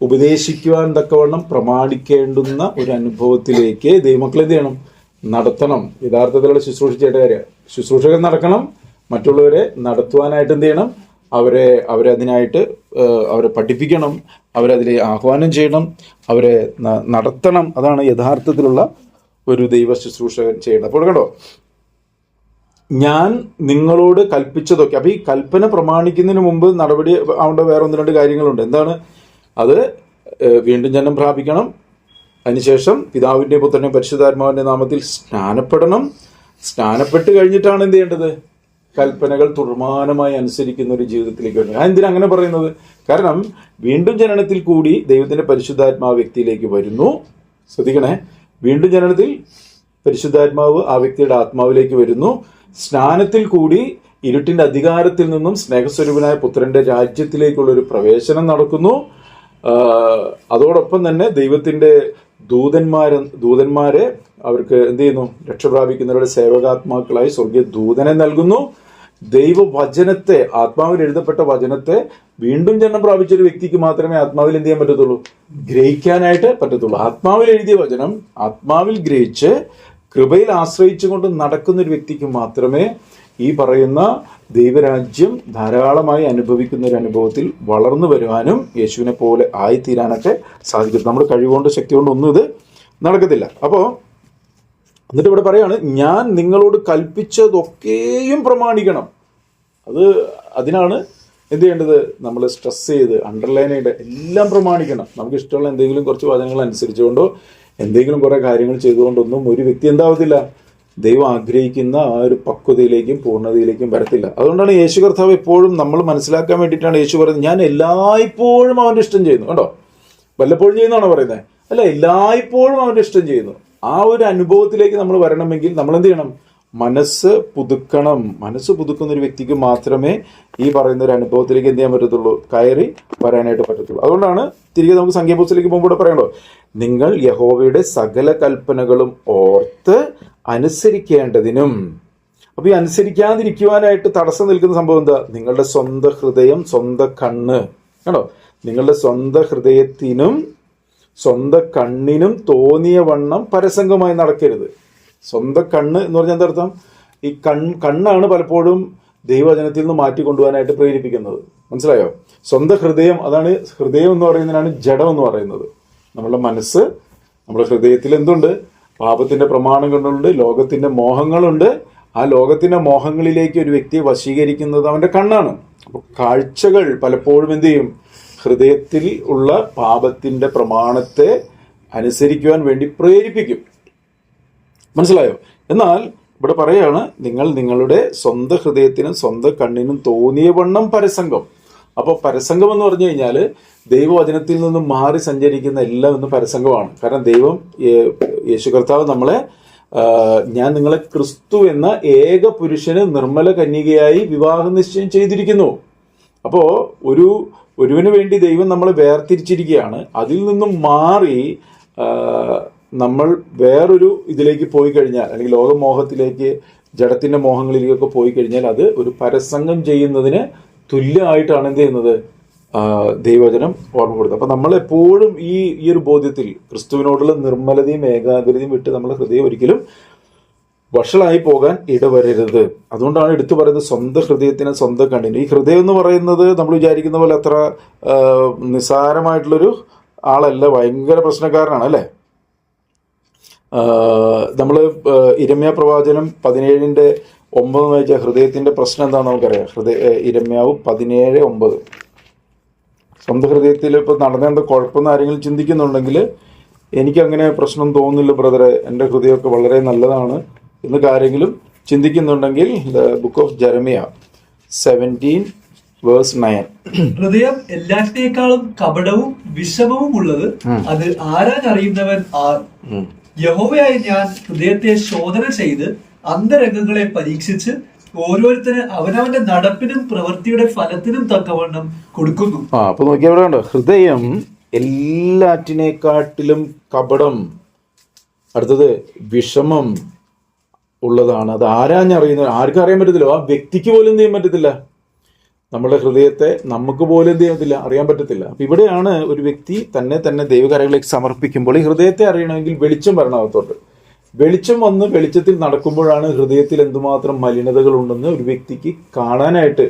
ഉപദേശിക്കുവാൻ തക്കവണ്ണം പ്രമാണിക്കേണ്ടുന്ന ഒരു അനുഭവത്തിലേക്ക് ദൈവമക്കൾ എന്ത് ചെയ്യണം? നടത്തണം. യഥാർത്ഥത്തിലുള്ള ശുശ്രൂഷ ചെയ്യേണ്ട കാര്യമാണ്. ശുശ്രൂഷകൻ നടക്കണം, മറ്റുള്ളവരെ നടത്തുവാനായിട്ട് എന്ത് ചെയ്യണം? അവരെ അതിനായിട്ട് അവരെ പഠിപ്പിക്കണം, അവരതിൽ ആഹ്വാനം ചെയ്യണം, അവരെ നടത്തണം. അതാണ് യഥാർത്ഥത്തിലുള്ള ഒരു ദൈവ ശുശ്രൂഷകൻ ചെയ്യേണ്ടത്. അപ്പോൾ കണ്ടോ, ഞാൻ നിങ്ങളോട് കൽപ്പിച്ചതൊക്കെ. അപ്പം ഈ കൽപ്പന പ്രമാണിക്കുന്നതിന് മുമ്പ് നടപടി ആവേണ്ട വേറെ 1-2 കാര്യങ്ങളുണ്ട്. എന്താണ് അത്? വീണ്ടും ജന്മം പ്രാപിക്കണം. അതിനുശേഷം പിതാവിൻ്റെയും പുത്രൻ്റെയും പരിശുദ്ധാത്മാവിൻ്റെ നാമത്തിൽ സ്നാനപ്പെടണം. സ്നാനപ്പെട്ട് കഴിഞ്ഞിട്ടാണ് എന്ത് ചെയ്യേണ്ടത്? കൽപ്പനകൾ തുടർമാനമായി അനുസരിക്കുന്ന ഒരു ജീവിതത്തിലേക്ക് വരുന്നത്. ഞാൻ എന്തിനാ അങ്ങനെ പറയുന്നത്? കാരണം വീണ്ടും ജനനത്തിൽ കൂടി ദൈവത്തിന്റെ പരിശുദ്ധാത്മാവ് വ്യക്തിയിലേക്ക് വരുന്നു. ശ്രദ്ധിക്കണേ, വീണ്ടും ജനനത്തിൽ പരിശുദ്ധാത്മാവ് ആ വ്യക്തിയുടെ ആത്മാവിലേക്ക് വരുന്നു. സ്നാനത്തിൽ കൂടി ഇരുട്ടിന്റെ അധികാരത്തിൽ നിന്നും സ്നേഹസ്വരൂപനായ പുത്രന്റെ രാജ്യത്തിലേക്കുള്ള ഒരു പ്രവേശനം നടക്കുന്നു. അതോടൊപ്പം തന്നെ ദൈവത്തിന്റെ ദൂതന്മാരെ അവർക്ക് എന്ത് ചെയ്യുന്നു? രക്ഷപ്രാപിക്കുന്നവരുടെ സേവകാത്മാക്കളായി സ്വർഗീയ ദൂതനെ നൽകുന്നു. ദൈവവചനത്തെ, ആത്മാവിൽ എഴുതപ്പെട്ട വചനത്തെ വീണ്ടും ജന്മം പ്രാപിച്ച ഒരു വ്യക്തിക്ക് മാത്രമേ ആത്മാവിൽ എന്ത് ചെയ്യാൻ പറ്റത്തുള്ളൂ? ഗ്രഹിക്കാനായിട്ട് പറ്റത്തുള്ളൂ. ആത്മാവിൽ എഴുതിയ വചനം ആത്മാവിൽ ഗ്രഹിച്ച് കൃപയിൽ ആശ്രയിച്ചുകൊണ്ട് നടക്കുന്ന ഒരു വ്യക്തിക്ക് മാത്രമേ ഈ പറയുന്ന ദൈവരാജ്യം ധാരാളമായി അനുഭവിക്കുന്ന ഒരു അനുഭവത്തിൽ വളർന്നു വരുവാനും യേശുവിനെ പോലെ ആയിത്തീരാനൊക്കെ സാധിക്കും. നമ്മുടെ കഴിവുകൊണ്ട് ശക്തി കൊണ്ട് ഒന്നും ഇത് നടക്കത്തില്ല. അപ്പോൾ എന്നിട്ട് ഇവിടെ പറയാണ്, ഞാൻ നിങ്ങളോട് കൽപ്പിച്ചതൊക്കെയും പ്രമാണിക്കണം. അതിനാണ് എന്ത് ചെയ്യേണ്ടത്? നമ്മൾ സ്ട്രെസ് ചെയ്ത് അണ്ടർലൈൻ ചെയ്ത് എല്ലാം പ്രമാണിക്കണം. നമുക്ക് ഇഷ്ടമുള്ള എന്തെങ്കിലും കുറച്ച് വചനങ്ങൾ അനുസരിച്ചുകൊണ്ടോ എന്തെങ്കിലും കുറെ കാര്യങ്ങൾ ചെയ്തുകൊണ്ടൊന്നും ഒരു വ്യക്തി എന്താവത്തില്ല? ദൈവം ആഗ്രഹിക്കുന്ന ആ ഒരു പക്വതയിലേക്കും പൂർണ്ണതയിലേക്കും വരത്തില്ല. അതുകൊണ്ടാണ് യേശു കർത്താവ് എപ്പോഴും നമ്മൾ മനസ്സിലാക്കാൻ വേണ്ടിയിട്ടാണ് യേശു പറയുന്നത്, ഞാൻ എല്ലായ്പ്പോഴും അവൻ്റെ ഇഷ്ടം ചെയ്യുന്നു. കേട്ടോ, വല്ലപ്പോഴും ചെയ്യുന്നതാണോ പറയുന്നത്? അല്ല, എല്ലായ്പ്പോഴും അവൻ്റെ ഇഷ്ടം ചെയ്യുന്നു. ആ ഒരു അനുഭവത്തിലേക്ക് നമ്മൾ വരണമെങ്കിൽ നമ്മൾ എന്ത് ചെയ്യണം? മനസ്സ് പുതുക്കണം. മനസ്സ് പുതുക്കുന്ന ഒരു വ്യക്തിക്ക് മാത്രമേ ഈ പറയുന്ന ഒരു അനുഭവത്തിലേക്ക് എന്ത് ചെയ്യാൻ പറ്റത്തുള്ളൂ? കയറി വരാനായിട്ട് പറ്റത്തുള്ളൂ. അതുകൊണ്ടാണ് തിരികെ നമുക്ക് സംഖ്യാപുസ്തകത്തിലേക്ക് പോകുമ്പോൾ പറയണോ, നിങ്ങൾ യഹോവയുടെ സകല കൽപ്പനകളും ഓർത്ത് അനുസരിക്കേണ്ടതിനും. അപ്പൊ ഈ അനുസരിക്കാതിരിക്കുവാനായിട്ട് തടസ്സം നിൽക്കുന്ന സംഭവം എന്താ? നിങ്ങളുടെ സ്വന്തം ഹൃദയം, സ്വന്തം കണ്ണ്. കേട്ടോ, നിങ്ങളുടെ സ്വന്തം ഹൃദയത്തിനും സ്വന്തം കണ്ണിനും തോന്നിയ വണ്ണം പരസംഗമായി നടക്കരുത്. സ്വന്തം കണ്ണ് എന്ന് പറഞ്ഞാൽ എന്താ അർത്ഥം? ഈ കണ്ണാണ് പലപ്പോഴും ദൈവവചനത്തിൽ നിന്ന് മാറ്റിക്കൊണ്ടുപോകാനായിട്ട് പ്രേരിപ്പിക്കുന്നത്. മനസ്സിലായോ? സ്വന്തം ഹൃദയം, അതാണ് ഹൃദയം എന്ന് പറയുന്നതിനാണ് ജഡം എന്ന് പറയുന്നത്. നമ്മളുടെ മനസ്സ്, നമ്മുടെ ഹൃദയത്തിൽ എന്തുണ്ട്? പാപത്തിന്റെ പ്രമാണങ്ങളുണ്ട്, ലോകത്തിന്റെ മോഹങ്ങളുണ്ട്. ആ ലോകത്തിന്റെ മോഹങ്ങളിലേക്ക് ഒരു വ്യക്തിയെ വശീകരിക്കുന്നത് അവന്റെ കണ്ണാണ്. അപ്പോൾ കാഴ്ചകൾ പലപ്പോഴും എന്ത് ചെയ്യും? ഹൃദയത്തിൽ ഉള്ള പാപത്തിന്റെ പ്രമാണത്തെ അനുസരിക്കുവാൻ വേണ്ടി പ്രേരിപ്പിക്കും. മനസ്സിലായോ? എന്നാൽ ഇവിടെ പറയാണ്, നിങ്ങൾ നിങ്ങളുടെ സ്വന്തം ഹൃദയത്തിനും സ്വന്തം കണ്ണിനും തോന്നിയ വണ്ണം പരസംഗം. അപ്പോൾ പരസംഗം എന്ന് പറഞ്ഞു കഴിഞ്ഞാൽ ദൈവവചനത്തിൽ നിന്നും മാറി സഞ്ചരിക്കുന്ന എല്ലാം ഒന്ന് പരസംഗമാണ്. കാരണം ദൈവം, യേശു കർത്താവ് നമ്മളെ, ഞാൻ നിങ്ങളെ ക്രിസ്തു എന്ന ഏക പുരുഷന് നിർമ്മല കന്യകയായി വിവാഹ നിശ്ചയം ചെയ്തിരിക്കുന്നു. അപ്പോൾ ഒരുവന് വേണ്ടി ദൈവം നമ്മളെ വേർതിരിച്ചിരിക്കുകയാണ്. അതിൽ നിന്നും മാറി നമ്മൾ വേറൊരു ഇതിലേക്ക് പോയി കഴിഞ്ഞാൽ, അല്ലെങ്കിൽ ലോകമോഹത്തിലേക്ക്, ജഡത്തിന്റെ മോഹങ്ങളിലേക്കൊക്കെ പോയി കഴിഞ്ഞാൽ അത് ഒരു പരസംഗം ചെയ്യുന്നതിന് തുല്യമായിട്ടാണ് എന്ത് ചെയ്യുന്നത്, ദൈവവചനം ഓർമ്മപ്പെടുത്തുന്നത്. അപ്പം നമ്മളെപ്പോഴും ഈ ഒരു ബോധ്യത്തിൽ ക്രിസ്തുവിനോടുള്ള നിർമ്മലതയും ഏകാഗ്രതയും വിട്ട് നമ്മൾ ഹൃദയം ഒരിക്കലും വഷളായി പോകാൻ ഇടവരരുത്. അതുകൊണ്ടാണ് എടുത്തു പറയുന്നത് സ്വന്തം ഹൃദയത്തിന് സ്വന്തം കണ്ണിന്. ഈ ഹൃദയം എന്ന് പറയുന്നത് നമ്മൾ വിചാരിക്കുന്ന പോലെ അത്ര നിസ്സാരമായിട്ടുള്ളൊരു ആളല്ല, ഭയങ്കര പ്രശ്നക്കാരനാണ് അല്ലേ. നമ്മൾ ഇരമ്യാ പ്രവാചനം 17:9 വായിച്ച ഹൃദയത്തിന്റെ പ്രശ്നം എന്താണെന്ന് നമുക്കറിയാം. ഇരമ്യാവ് 17:9. സ്വന്തം ഹൃദയത്തിൽ ഇപ്പോൾ നടന്നെന്ത് കുഴപ്പമെന്ന് ആരെങ്കിലും ചിന്തിക്കുന്നുണ്ടെങ്കിൽ എനിക്കങ്ങനെ പ്രശ്നം തോന്നുന്നില്ല ബ്രദറെ, എൻ്റെ ഹൃദയമൊക്കെ വളരെ നല്ലതാണ് എന്ന് ആരെങ്കിലും ചിന്തിക്കുന്നുണ്ടെങ്കിൽ ബുക്ക് ഓഫ് ജെറമിയ 17:9.
ഹൃദയം എല്ലാറ്റിനേക്കാളും കപടവും വിഷമവും ഉള്ളത്, അത് ആരാനറിയുന്നവൻ ആർ? യഹോവയായ ഞാൻ ഹൃദയത്തെ ശോധന ചെയ്ത് അന്തരംഗങ്ങളെ പരീക്ഷിച്ച് ഓരോരുത്തര് അവനവന്റെ നടപ്പിനും പ്രവൃത്തിയുടെ ഫലത്തിനും തക്കവണ്ണം കൊടുക്കുന്നു.
അപ്പൊ നോക്കിയാ ഇവിടെ കണ്ടോ, ഹൃദയം എല്ലാറ്റിനേക്കാട്ടിലും കപടം, അടുത്തത് വിഷമം ഉള്ളതാണ്. അത് ആരാഞ്ഞറിയുന്നത്, ആർക്കും അറിയാൻ പറ്റത്തില്ല. ആ വ്യക്തിക്ക് പോലും എന്ത് ചെയ്യാൻ പറ്റത്തില്ല, നമ്മുടെ ഹൃദയത്തെ നമുക്ക് പോലും എന്ത് ചെയ്യത്തില്ല, അറിയാൻ പറ്റത്തില്ല. അപ്പൊ ഇവിടെയാണ് ഒരു വ്യക്തി തന്നെ ദൈവകാര്യങ്ങളിലേക്ക് സമർപ്പിക്കുമ്പോൾ ഈ ഹൃദയത്തെ അറിയണമെങ്കിൽ വെളിച്ചം വരണം അകത്തോട്ട്. വെളിച്ചം വന്ന് വെളിച്ചത്തിൽ നടക്കുമ്പോഴാണ് ഹൃദയത്തിൽ എന്തുമാത്രം മലിനതകൾ ഉണ്ടെന്ന് ഒരു വ്യക്തിക്ക് കാണാനായിട്ട്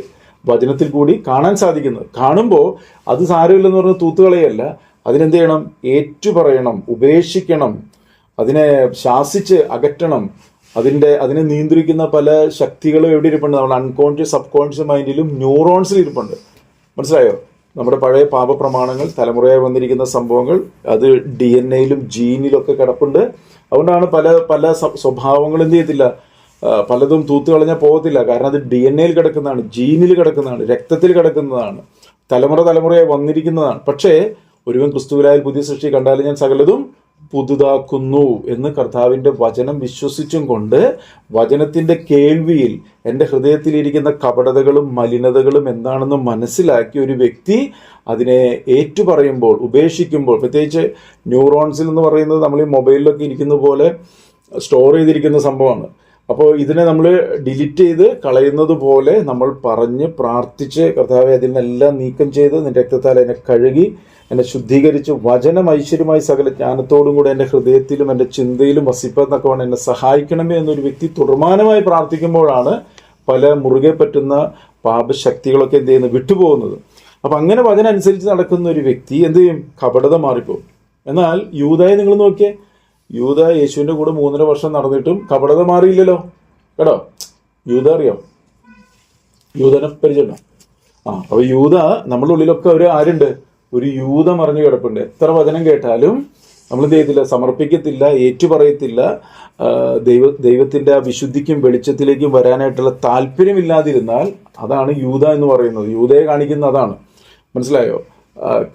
വചനത്തിൽ കൂടി കാണാൻ സാധിക്കുന്നത്. കാണുമ്പോൾ അത് സാരമില്ലെന്ന് പറഞ്ഞ് തൂത്തുകളയല്ല, അതിനെന്ത് ചെയ്യണം, ഏറ്റുപറയണം, ഉപേക്ഷിക്കണം, അതിനെ ശാസിച്ച് അകറ്റണം. അതിനെ നിയന്ത്രിക്കുന്ന പല ശക്തികളും എവിടെ ഇരിപ്പുണ്ട്, നമ്മുടെ അൺകോൺഷ്യസ് സബ് കോൺഷ്യസ് മൈൻഡിലും ന്യൂറോൺസിൽ ഇരിപ്പുണ്ട്. മനസ്സിലായോ? നമ്മുടെ പഴയ പാപപ്രമാണങ്ങൾ, തലമുറയായി വന്നിരിക്കുന്ന സംഭവങ്ങൾ, അത് DNA-യിലും ജീനിലും ഒക്കെ കിടപ്പുണ്ട്. അതുകൊണ്ടാണ് പല സ്വഭാവങ്ങളും എന്ത് ചെയ്യത്തില്ല, പലതും തൂത്ത് കളഞ്ഞാൽ പോകത്തില്ല. കാരണം അത് DNA-യിൽ കിടക്കുന്നതാണ്, ജീനിൽ കിടക്കുന്നതാണ്, രക്തത്തിൽ കിടക്കുന്നതാണ്, തലമുറയായി വന്നിരിക്കുന്നതാണ്. പക്ഷേ ഒരുവൻ ക്രിസ്തുവിലായാൽ പുതിയ സൃഷ്ടി, കണ്ടാലും ഞാൻ സകലതും പുതുതാക്കുന്നു എന്ന് കർത്താവിൻ്റെ വചനം വിശ്വസിച്ചും കൊണ്ട് വചനത്തിൻ്റെ കേൾവിയിൽ എൻ്റെ ഹൃദയത്തിലിരിക്കുന്ന കപടതകളും മലിനതകളും എന്താണെന്ന് മനസ്സിലാക്കി ഒരു വ്യക്തി അതിനെ ഏറ്റുപറയുമ്പോൾ, ഉപേക്ഷിക്കുമ്പോൾ, പ്രത്യേകിച്ച് ന്യൂറോൺസിൽ എന്ന് പറയുന്നത് നമ്മൾ ഈ മൊബൈലിലൊക്കെ ഇരിക്കുന്ന പോലെ സ്റ്റോർ ചെയ്തിരിക്കുന്ന സംഭവമാണ്. അപ്പോൾ ഇതിനെ നമ്മൾ ഡിലീറ്റ് ചെയ്ത് കളയുന്നത് പോലെ നമ്മൾ പറഞ്ഞ് പ്രാർത്ഥിച്ച് കർത്താവെ അതിൽ നിന്നെല്ലാം നീക്കം ചെയ്ത് നിന്റെ രക്തത്താൽ എന്നെ കഴുകി എന്നെ ശുദ്ധീകരിച്ച് വചനം ഐശ്വര്യമായി സകല ജ്ഞാനത്തോടും കൂടെ എൻ്റെ ഹൃദയത്തിലും എൻ്റെ ചിന്തയിലും വസിപ്പന്നൊക്കെ വേണം എന്നെ സഹായിക്കണമേ എന്നൊരു വ്യക്തി തുടർമാനമായി പ്രാർത്ഥിക്കുമ്പോഴാണ് പല മുറുകെ പറ്റുന്ന പാപശക്തികളൊക്കെ എന്ത് ചെയ്യുന്നത്, വിട്ടുപോകുന്നത്. അപ്പം അങ്ങനെ വചനം അനുസരിച്ച് നടക്കുന്ന ഒരു വ്യക്തി എന്ത് ചെയ്യും, കപടത മാറിപ്പോകും. എന്നാൽ യൂദായെ നിങ്ങൾ നോക്കിയേ, യൂദ യേശുവിൻ്റെ കൂടെ 3.5 വർഷം നടന്നിട്ടും കപടത മാറിയില്ലല്ലോ കേട്ടോ. യൂദ അറിയോ? യൂദനെ പരിചയമുണ്ടോ? അപ്പോൾ യൂദ നമ്മുടെ ഉള്ളിലൊക്കെ ഒരു ആരുണ്ട്, ഒരു യൂദ മറിഞ്ഞു കിടപ്പുണ്ട്. എത്ര വചനം കേട്ടാലും നമ്മൾ എന്ത് ചെയ്യത്തില്ല, സമർപ്പിക്കത്തില്ല, ഏറ്റുപറയത്തില്ല. ദൈവത്തിൻ്റെ ആ വിശുദ്ധിക്കും വെളിച്ചത്തിലേക്കും വരാനായിട്ടുള്ള താല്പര്യമില്ലാതിരുന്നാൽ അതാണ് യൂദ എന്ന് പറയുന്നത്. യൂദയെ കാണിക്കുന്ന അതാണ്, മനസ്സിലായോ?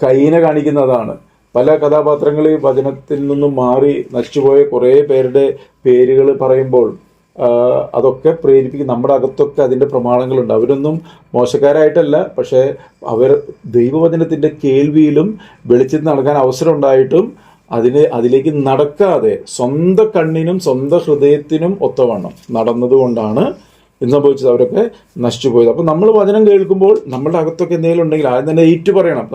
കൈനെ കാണിക്കുന്ന അതാണ്. പല കഥാപാത്രങ്ങൾ വചനത്തിൽ നിന്നും മാറി നശിച്ചുപോയ കുറേ പേരുടെ പേരുകൾ പറയുമ്പോൾ അതൊക്കെ പ്രേരിപ്പിക്കും. നമ്മുടെ അകത്തൊക്കെ അതിൻ്റെ പ്രമാണങ്ങളുണ്ട്. അവരൊന്നും മോശക്കാരായിട്ടല്ല, പക്ഷേ അവർ ദൈവവചനത്തിൻ്റെ കേൾവിയിലും വെളിച്ചത്തിൽ നടക്കാൻ അവസരം ഉണ്ടായിട്ടും അതിലേക്ക് നടക്കാതെ സ്വന്തം കണ്ണിനും സ്വന്തം ഹൃദയത്തിനും ഒത്തവണ്ണം നടന്നതുകൊണ്ടാണ് എന്ന് സംഭവിച്ചത്. അവരൊക്കെ നശിച്ചു പോയത്. അപ്പം നമ്മൾ വചനം കേൾക്കുമ്പോൾ നമ്മളുടെ അകത്തൊക്കെ എന്തെങ്കിലും ഉണ്ടെങ്കിൽ ആദ്യം തന്നെ ഏറ്റു പറയണം.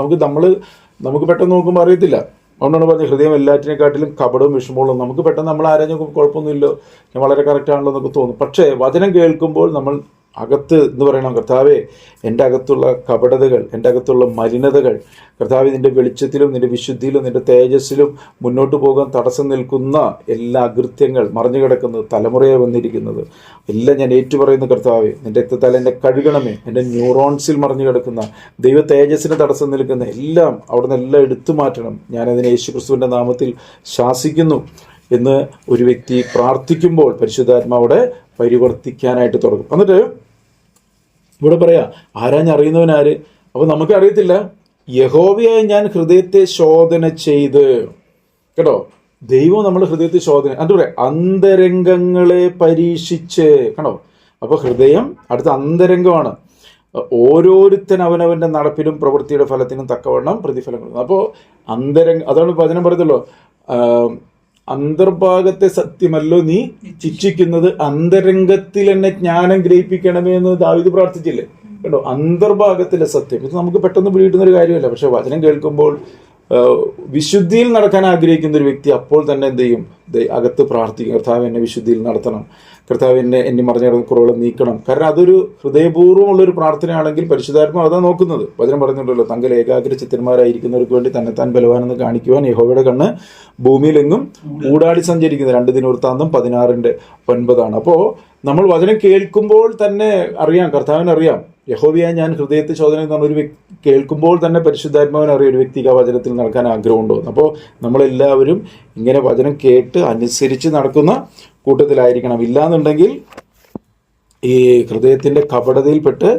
നമുക്ക് പെട്ടെന്ന് നോക്കുമ്പോൾ അറിയത്തില്ല. അതുകൊണ്ടാണ് പറഞ്ഞത് ഹൃദയം എല്ലാറ്റിനെക്കാട്ടിലും കപടവും വിഷമമുള്ളൂ. നമുക്ക് പെട്ടെന്ന് നമ്മൾ ആരാഞ്ഞ കുഴപ്പമൊന്നുമില്ലോ, ഞാൻ വളരെ കറക്റ്റാണല്ലോ എന്നൊക്കെ തോന്നും. പക്ഷേ വചനം കേൾക്കുമ്പോൾ നമ്മൾ അകത്ത് എന്ന് പറയണം, കർത്താവേ എൻ്റെ അകത്തുള്ള കപടതകൾ, എൻ്റെ അകത്തുള്ള മലിനതകൾ, കർത്താവേ നിൻ്റെ വെളിച്ചത്തിലും നിൻ്റെ വിശുദ്ധിയിലും നിൻ്റെ തേജസ്സിലും മുന്നോട്ട് പോകാൻ തടസ്സം നിൽക്കുന്ന എല്ലാ അകൃത്യങ്ങൾ, മറിഞ്ഞു കിടക്കുന്നത്, തലമുറയെ വന്നിരിക്കുന്നത് എല്ലാം ഞാൻ ഏറ്റുപറയുന്ന കർത്താവേ, നിൻ്റെ രക്തത്താൽ എന്നെ കഴുകണമേ. എൻ്റെ ന്യൂറോൺസിൽ മറിഞ്ഞു കിടക്കുന്ന ദൈവ തേജസ്സിന് തടസ്സം നിൽക്കുന്ന എല്ലാം അവിടെ നിന്നെല്ലാം എടുത്തു മാറ്റണം. ഞാനതിനെ യേശുക്രിസ്തുവിൻ്റെ നാമത്തിൽ ശാസിക്കുന്നു എന്ന് ഒരു വ്യക്തി പ്രാർത്ഥിക്കുമ്പോൾ പരിശുദ്ധാത്മാവിടെ പരിവർത്തിക്കാനായിട്ട് തുടങ്ങും. എന്നിട്ട് ഇവിടെ പറയാ, ആരാഞ്ഞറിയുന്നവനാര്? അപ്പൊ നമുക്ക് അറിയത്തില്ല. യഹോവയായ ഞാൻ ഹൃദയത്തെ ശോധന ചെയ്ത്, കേട്ടോ, ദൈവം നമ്മുടെ ഹൃദയത്തെ ശോധന, എന്നിട്ട് പറയാം അന്തരംഗങ്ങളെ പരീക്ഷിച്ച്, കണ്ടോ. അപ്പൊ ഹൃദയം അടുത്ത അന്തരംഗമാണ്. ഓരോരുത്തൻ അവനവന്റെ നടപ്പിനും പ്രവൃത്തിയുടെ ഫലത്തിനും തക്കവണ്ണം പ്രതിഫലം കൊടുക്കുന്നു. അപ്പോൾ അതാണ് വചനം പറയത്തല്ലോ, അന്തർഭാഗത്തെ സത്യമല്ലോ നീ ഇച്ഛിക്കുന്നത്, അന്തരംഗത്തിൽ എന്നെ ജ്ഞാനം ഗ്രഹിപ്പിക്കണമേ എന്ന് ദാവീദ് പ്രാർത്ഥിച്ചില്ലേ? കേട്ടോ, അന്തർഭാഗത്തിലെ സത്യം. ഇത് നമുക്ക് പെട്ടെന്ന് പിടികിട്ടുന്ന ഒരു കാര്യമല്ല. പക്ഷെ വചനം കേൾക്കുമ്പോൾ വിശുദ്ധിയിൽ നടക്കാൻ ആഗ്രഹിക്കുന്ന ഒരു വ്യക്തി അപ്പോൾ തന്നെ എന്ത് ചെയ്യും? അകത്ത് പ്രാർത്ഥിക്കും, കർത്താവ് എന്നെ വിശുദ്ധിയിൽ നടത്തണം, കർത്താവ് എന്നെ മറിഞ്ഞ കുറവുകൾ നീക്കണം. കാരണം അതൊരു ഹൃദയപൂർവ്വമുള്ളൊരു പ്രാർത്ഥനയാണെങ്കിൽ പരിശുദ്ധാത്മാവ് അതാ നോക്കുന്നത്. വചനം പറഞ്ഞിട്ടുണ്ടല്ലോ, തങ്ങൾ ഏകാഗ്ര ചിത്തന്മാരായിരിക്കുന്നവർക്ക് വേണ്ടി തന്നെത്താൻ ബലവാനെന്ന് കാണിക്കുവാൻ യഹോവയുടെ കണ്ണ് ഭൂമിയിലെങ്ങും ഊടാടി സഞ്ചരിക്കുന്നത്. 2 ദിനവൃത്താന്തം 16:9. അപ്പോൾ നമ്മൾ വചനം കേൾക്കുമ്പോൾ തന്നെ അറിയാം, കർത്താവിന് അറിയാം, യഹോവയായി ഞാൻ ഹൃദയത്തെ ശോധന എന്ന് പറഞ്ഞ ഒരു കേൾക്കുമ്പോൾ തന്നെ പരിശുദ്ധാത്മാവിന് അറിയാം ഒരു വ്യക്തിക്ക് ആ വചനത്തിൽ നടക്കാൻ ആഗ്രഹമുണ്ടോ. അപ്പോൾ നമ്മളെല്ലാവരും ഇങ്ങനെ വചനം കേട്ട് അനുസരിച്ച് നടക്കുന്ന കൂട്ടത്തിലായിരിക്കണം. ഇല്ലാന്നുണ്ടെങ്കിൽ ഈ ഹൃദയത്തിൻ്റെ കപടതയിൽപ്പെട്ട്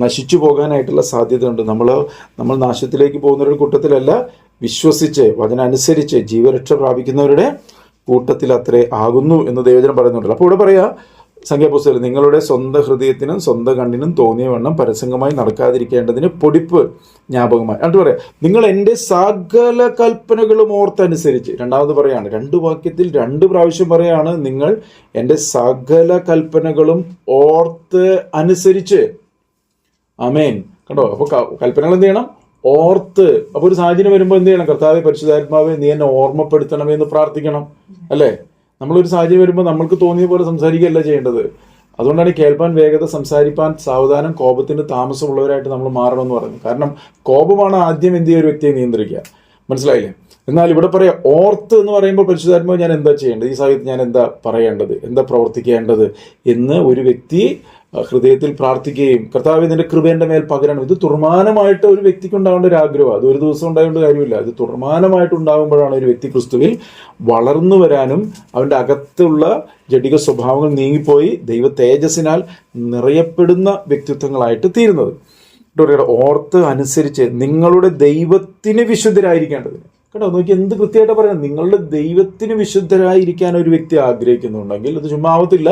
നശിച്ചു പോകാനായിട്ടുള്ള സാധ്യതയുണ്ട്. നമ്മൾ നാശത്തിലേക്ക് പോകുന്നവരുടെ കൂട്ടത്തിലല്ല, വിശ്വസിച്ച് വചനം അനുസരിച്ച് ജീവരക്ഷ പ്രാപിക്കുന്നവരുടെ കൂട്ടത്തിൽ അത്രേ ആകുന്നു എന്ന് ദൈവജനം പറയുന്നുണ്ടല്ലോ. അപ്പോൾ ഇവിടെ പറയാ സംഖ്യാപുസ്തകത്തിൽ, നിങ്ങളുടെ സ്വന്തം ഹൃദയത്തിനും സ്വന്തം കണ്ണിനും തോന്നിയ വണ്ണം പരസംഗമായി നടക്കാതിരിക്കേണ്ടതിന് പൊടിപ്പ് ജ്ഞാപകമായി. എന്നിട്ട് പറയാം, നിങ്ങൾ എൻ്റെ സകല കൽപ്പനകളും ഓർത്തനുസരിച്ച്. രണ്ടാമത് പറയാണ്, 2 വാക്യത്തിൽ 2 പ്രാവശ്യം പറയാണ്, നിങ്ങൾ എൻ്റെ സകല കൽപ്പനകളും ഓർത്ത് അനുസരിച്ച്. ആമേൻ. കണ്ടോ, അപ്പോൾ കൽപ്പനകൾ എന്ത് ചെയ്യണം? ഓർത്ത്. അപ്പോൾ ഒരു സാഹചര്യം വരുമ്പോൾ എന്ത് ചെയ്യണം? കർത്താവേ പരിശുദ്ധാത്മാവേ നീ എന്നെ ഓർമ്മപ്പെടുത്തണമേ എന്ന് പ്രാർത്ഥിക്കണം, അല്ലേ? നമ്മളൊരു സാഹചര്യം വരുമ്പോൾ നമ്മൾക്ക് തോന്നിയ പോലെ സംസാരിക്കുകയല്ല ചെയ്യേണ്ടത്. അതുകൊണ്ടാണ് കേൾപ്പാൻ വേഗത, സംസാരിപ്പാൻ സാവധാനം, കോപത്തിന് താമസമുള്ളവരായിട്ട് നമ്മൾ മാറണമെന്ന് പറഞ്ഞു. കാരണം കോപമാണ് ആദ്യം എന്ത് ചെയ്യുക ഒരു വ്യക്തിയെ നിയന്ത്രിക്കുക. മനസ്സിലായില്ലേ? എന്നാൽ ഇവിടെ പറയാം, ഓർത്ത് എന്ന് പറയുമ്പോൾ പരിശുദ്ധാത്മാവ് ഞാൻ എന്താ ചെയ്യേണ്ടത്, ഈ സാഹചര്യത്തിൽ ഞാൻ എന്താ പറയേണ്ടത്, എന്താ പ്രവർത്തിക്കേണ്ടത് എന്ന് ഒരു വ്യക്തി ഹൃദയത്തിൽ പ്രാർത്ഥിക്കുകയും കർത്താവേ നിന്റെ കൃപ എൻ്റെ മേൽ പകരണം. ഇത് തുർമാനമായിട്ട് ഒരു വ്യക്തിക്ക് ഉണ്ടാവേണ്ട ഒരു ആഗ്രഹം. അത് ഒരു ദിവസം ഉണ്ടാവേണ്ട കാര്യമില്ല. ഇത് തുർമാനമായിട്ട് ഉണ്ടാകുമ്പോഴാണ് ഒരു വ്യക്തി ക്രിസ്തുവിൽ വളർന്നു വരാനും അവൻ്റെ അകത്തുള്ള ജഡിക സ്വഭാവങ്ങൾ നീങ്ങിപ്പോയി ദൈവ തേജസ്സിനാൽ നിറയപ്പെടുന്ന വ്യക്തിത്വങ്ങളായിട്ട് തീരുന്നത്. ഓർത്ത് അനുസരിച്ച് നിങ്ങളുടെ ദൈവത്തിന് വിശുദ്ധരായിരിക്കേണ്ടതിന്. കേട്ടോ, നോക്കി എന്ത് കൃത്യമായിട്ട് പറയാം. നിങ്ങളുടെ ദൈവത്തിന് വിശുദ്ധരായിരിക്കാൻ ഒരു വ്യക്തി ആഗ്രഹിക്കുന്നുണ്ടെങ്കിൽ അത് ചുമ്മാ ആവത്തില്ല.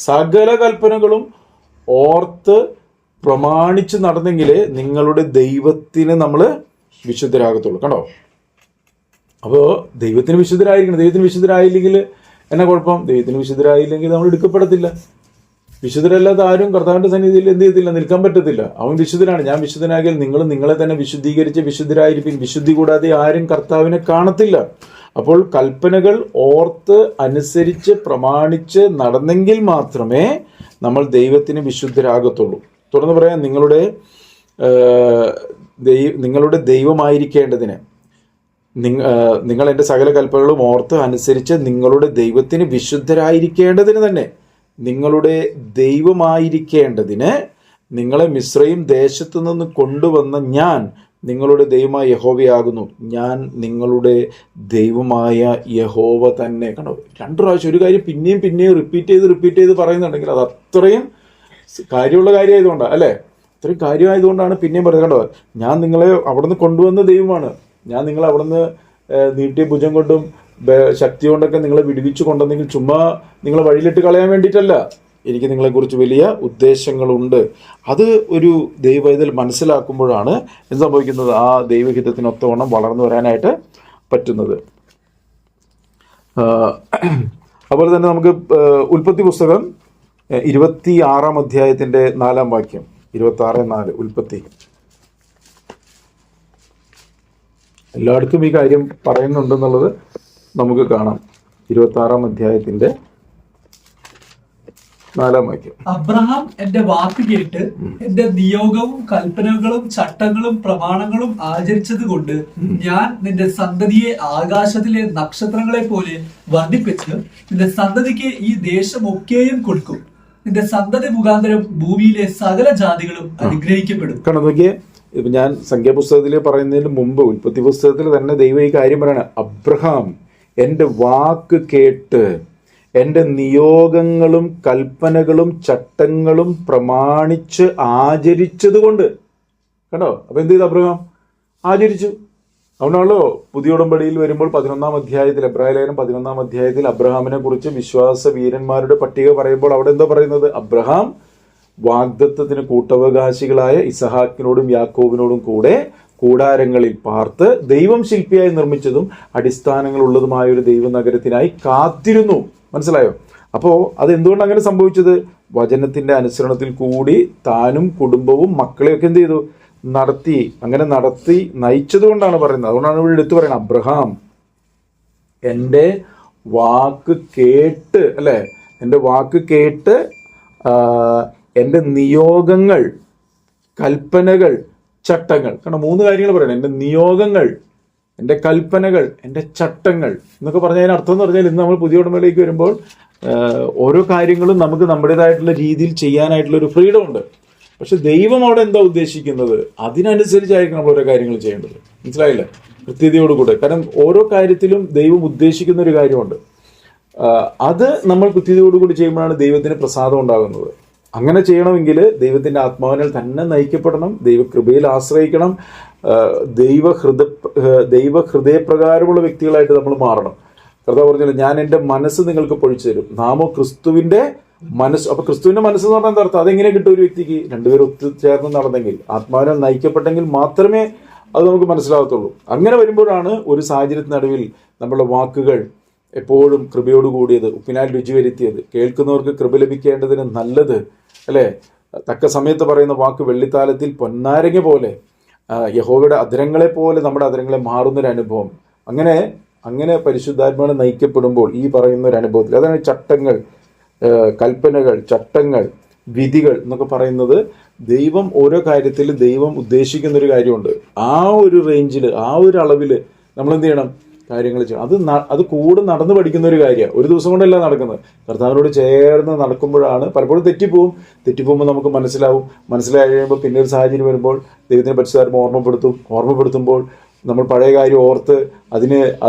സകല കൽപ്പനകളും ഓർത്ത് പ്രമാണിച്ച് നടന്നെങ്കിലേ നിങ്ങളുടെ ദൈവത്തിന് നമ്മൾ വിശുദ്ധരാകത്തുള്ളൂ. കണ്ടോ, അപ്പോൾ ദൈവത്തിന് വിശുദ്ധരായിരിക്കണം. ദൈവത്തിന് വിശുദ്ധരായില്ലെങ്കിൽ എന്നാ കുഴപ്പം? ദൈവത്തിന് വിശുദ്ധരായില്ലെങ്കിൽ നമ്മൾ എടുക്കപ്പെടത്തില്ല. വിശുദ്ധരല്ലാതെ ആരും കർത്താവിന്റെ സന്നിധിയിൽ എന്ത് ചെയ്യത്തില്ല, നിൽക്കാൻ പറ്റത്തില്ല. അവൻ വിശുദ്ധനാണ്. ഞാൻ വിശുദ്ധനാകിയാൽ നിങ്ങളെ തന്നെ വിശുദ്ധീകരിച്ച് വിശുദ്ധരായിരിക്കും. വിശുദ്ധി കൂടാതെ ആരും കർത്താവിനെ കാണത്തില്ല. അപ്പോൾ കൽപ്പനകൾ ഓർത്ത് അനുസരിച്ച് പ്രമാണിച്ച് നടന്നെങ്കിൽ മാത്രമേ നമ്മൾ ദൈവത്തിന് വിശുദ്ധരാകത്തുള്ളൂ. തുടർന്ന് പറയാം, നിങ്ങളുടെ ദൈവമായിരിക്കേണ്ടതിന് നിങ്ങൾ എൻ്റെ സകല കൽപ്പനകളും ഓർത്ത് അനുസരിച്ച് നിങ്ങളുടെ ദൈവത്തിന് വിശുദ്ധരായിരിക്കേണ്ടതിന് തന്നെ. നിങ്ങളുടെ ദൈവമായിരിക്കേണ്ടതിന് നിങ്ങളെ മിസ്രയീം ദേശത്തു നിന്ന് കൊണ്ടുവന്ന ഞാൻ നിങ്ങളുടെ ദൈവമായ യഹോവയാകുന്നു. ഞാൻ നിങ്ങളുടെ ദൈവമായ യഹോവ തന്നെ. കണ്ടോ, 2 പ്രാവശ്യം ഒരു കാര്യം പിന്നെയും റിപ്പീറ്റ് ചെയ്ത് പറയുന്നുണ്ടെങ്കിൽ അത് അത്രയും കാര്യമുള്ള കാര്യമായതുകൊണ്ടാണ്, അല്ലേ? അത്രയും കാര്യമായതുകൊണ്ടാണ് പിന്നെയും പറയുന്നത്. കണ്ടോ, ഞാൻ നിങ്ങളെ അവിടുന്ന് കൊണ്ടുവന്ന ദൈവമാണ്. ഞാൻ നിങ്ങളെ അവിടുന്ന് നീട്ടിയ ഭുജം കൊണ്ടും ശക്തി കൊണ്ടൊക്കെ നിങ്ങളെ വിടുവിച്ചു കൊണ്ടെങ്കിൽ ചുമ്മാ നിങ്ങളെ വഴിയിലിട്ട് കളയാൻ വേണ്ടിയിട്ടല്ല. എനിക്ക് നിങ്ങളെക്കുറിച്ച് വലിയ ഉദ്ദേശങ്ങളുണ്ട്. അത് ഒരു ദൈവവേദൽ മനസ്സിലാക്കുമ്പോഴാണ് എന്ത് സംഭവിക്കുന്നത്? ആ ദൈവഹിതത്തിനൊത്തവണ്ണം വളർന്നു വരാനായിട്ട് പറ്റുന്നത്. അതുപോലെ തന്നെ നമുക്ക് ഉൽപ്പത്തി പുസ്തകം 26-ാം അധ്യായത്തിൻ്റെ 4-ാം വാക്യം, 26:4 ഉൽപ്പത്തി. എല്ലായിടത്തും ഈ കാര്യം പറയുന്നുണ്ടെന്നുള്ളത് നമുക്ക് കാണാം. 26-ാം അധ്യായത്തിന്റെ 4-ാം വാക്യം.
അബ്രഹാം എന്റെ വാക്ക് കേട്ട് എന്റെ നിയോഗവും കൽപ്പനകളും ചട്ടങ്ങളും പ്രമാണങ്ങളും ആചരിച്ചത് കൊണ്ട് ഞാൻ നിന്റെ സന്തതിയെ ആകാശത്തിലെ നക്ഷത്രങ്ങളെ പോലെ വർദ്ധിപ്പിച്ച് നിന്റെ സന്തതിക്ക് ഈ ദേശമൊക്കെയും കൊടുക്കും. നിന്റെ സന്തതി മുഖാന്തരം ഭൂമിയിലെ സകല ജാതികളും അനുഗ്രഹിക്കപ്പെടും.
കാരണം നോക്കിയേ, ഇപ്പൊ ഞാൻ സംഖ്യാപുസ്തകത്തിൽ പറയുന്നതിന് മുമ്പ് ഉൽപ്പത്തി പുസ്തകത്തിൽ തന്നെ ദൈവം ഈ കാര്യം പറയണ, അബ്രഹാം എൻ്റെ വാക്ക് കേട്ട് എൻ്റെ നിയോഗങ്ങളും കൽപ്പനകളും ചട്ടങ്ങളും പ്രമാണിച്ച് ആചരിച്ചത് കൊണ്ട്. കണ്ടോ, അപ്പൊ എന്ത് ചെയ്തു? അബ്രഹാം ആചരിച്ചു. അതുകൊണ്ടാണല്ലോ പുതിയ ഉടമ്പടിയിൽ വരുമ്പോൾ 11-ാം അധ്യായത്തിൽ, എബ്രായ ലേഖനം 11-ാം അധ്യായത്തിൽ അബ്രഹാമിനെ കുറിച്ച് വിശ്വാസ വീരന്മാരുടെ പട്ടിക പറയുമ്പോൾ അവിടെ എന്താ പറയുന്നത്? അബ്രഹാം വാഗ്ദത്തത്തിന് കൂട്ടവകാശികളായ ഇസഹാക്കിനോടും യാക്കോബിനോടും കൂടെ കൂടാരങ്ങളിൽ പാർത്ത് ദൈവം ശില്പിയായി നിർമ്മിച്ചതും അടിസ്ഥാനങ്ങൾ ഉള്ളതുമായ ഒരു ദൈവനഗരത്തിനായി കാത്തിരുന്നു. മനസ്സിലായോ? അപ്പോൾ അതെന്തുകൊണ്ട് അങ്ങനെ സംഭവിച്ചത്? വചനത്തിന്റെ അനുസരണത്തിൽ കൂടി താനും കുടുംബവും മക്കളെയൊക്കെ എന്ത് ചെയ്തു? അങ്ങനെ നടത്തി നയിച്ചത് കൊണ്ടാണ് പറയുന്നത്. അതുകൊണ്ടാണ് ഇവിടെ എടുത്തു പറയുന്നത്, അബ്രഹാം എൻ്റെ വാക്ക് കേട്ട്, അല്ലെ, എൻ്റെ വാക്ക് കേട്ട് എൻ്റെ നിയോഗങ്ങൾ, കൽപ്പനകൾ, ചട്ടങ്ങൾ. കാരണം 3 കാര്യങ്ങൾ പറയണം. എൻ്റെ നിയോഗങ്ങൾ, എൻ്റെ കൽപ്പനകൾ, എൻ്റെ ചട്ടങ്ങൾ എന്നൊക്കെ പറഞ്ഞതിന് അർത്ഥം എന്ന് പറഞ്ഞാൽ, ഇന്ന് നമ്മൾ പുതിയ ഉടമയിലേക്ക് വരുമ്പോൾ ഓരോ കാര്യങ്ങളും നമുക്ക് നമ്മുടേതായിട്ടുള്ള രീതിയിൽ ചെയ്യാനായിട്ടുള്ള ഒരു ഫ്രീഡം ഉണ്ട്. പക്ഷെ ദൈവം അവിടെ എന്താ ഉദ്ദേശിക്കുന്നത്, അതിനനുസരിച്ചായിരിക്കും നമ്മൾ ഓരോ കാര്യങ്ങൾ ചെയ്യേണ്ടത്. മനസ്സിലായില്ലേ? കൃത്യതയോടുകൂടെ. കാരണം ഓരോ കാര്യത്തിലും ദൈവം ഉദ്ദേശിക്കുന്ന ഒരു കാര്യമുണ്ട്. അത് നമ്മൾ കൃത്യതയോടുകൂടി ചെയ്യുമ്പോഴാണ് ദൈവത്തിന് പ്രസാദം ഉണ്ടാകുന്നത്. അങ്ങനെ ചെയ്യണമെങ്കിൽ ദൈവത്തിന്റെ ആത്മാവിനാൽ തന്നെ നയിക്കപ്പെടണം, ദൈവകൃപയിൽ ആശ്രയിക്കണം, ദൈവഹൃദയപ്രകാരമുള്ള വ്യക്തികളായിട്ട് നമ്മൾ മാറണം. കർത്താവ് പറഞ്ഞല്ലോ, ഞാൻ എൻ്റെ മനസ്സ് നിങ്ങൾക്ക് പൊഴിച്ചു തരും, നാമോ ക്രിസ്തുവിന്റെ മനസ്സ്. അപ്പൊ ക്രിസ്തുവിന്റെ മനസ്സ് എന്ന് പറഞ്ഞാൽ എന്താ അർത്ഥം? അതെങ്ങനെ കിട്ടും ഒരു വ്യക്തിക്ക്? രണ്ടുപേരും ഒത്തുചേർന്ന് നടന്നെങ്കിൽ, ആത്മാവിനാൽ നയിക്കപ്പെട്ടെങ്കിൽ മാത്രമേ അത് നമുക്ക് മനസ്സിലാകത്തുള്ളൂ. അങ്ങനെ വരുമ്പോഴാണ് ഒരു സാഹചര്യത്തിനടുവിൽ നമ്മുടെ വാക്കുകൾ എപ്പോഴും കൃപയോട് കൂടിയത്, ഉപ്പിനാൽ രുചി വരുത്തിയത്, കേൾക്കുന്നവർക്ക് കൃപ ലഭിക്കേണ്ടതിന് നല്ലത്, അല്ലേ, തക്ക സമയത്ത് പറയുന്ന വാക്ക് വെള്ളിത്താലത്തിൽ പൊന്നാരങ്ങ പോലെ, യഹോവയുടെ അധരങ്ങളെ പോലെ നമ്മുടെ അധരങ്ങളെ മാറുന്നൊരു അനുഭവം. അങ്ങനെ പരിശുദ്ധാത്മാവിനെ നയിക്കപ്പെടുമ്പോൾ ഈ പറയുന്ന ഒരു അനുഭവത്തിൽ, അതാണ് ചട്ടങ്ങൾ, കൽപ്പനകൾ, ചട്ടങ്ങൾ, വിധികൾ എന്നൊക്കെ പറയുന്നത്. ദൈവം ഓരോ കാര്യത്തിൽ ദൈവം ഉദ്ദേശിക്കുന്ന ഒരു കാര്യമുണ്ട്. ആ ഒരു റേഞ്ചിൽ, ആ ഒരു അളവിൽ നമ്മൾ എന്ത് ചെയ്യണം? കാര്യങ്ങൾ ചെയ്യണം. അത് കൂടെ നടന്നു പഠിക്കുന്ന ഒരു കാര്യമാണ്. ഒരു ദിവസം കൊണ്ടല്ല നടക്കുന്നത്. കർത്താവിനോട് ചേർന്ന് നടക്കുമ്പോഴാണ്. പലപ്പോഴും തെറ്റിപ്പോകുമ്പോൾ നമുക്ക് മനസ്സിലായി കഴിയുമ്പോൾ പിന്നെ ഒരു സാഹചര്യം വരുമ്പോൾ ദൈവത്തിന് പരിശുദ്ധാത്മ ഓർമ്മപ്പെടുത്തുമ്പോൾ നമ്മൾ പഴയ കാര്യം ഓർത്ത് അതിന്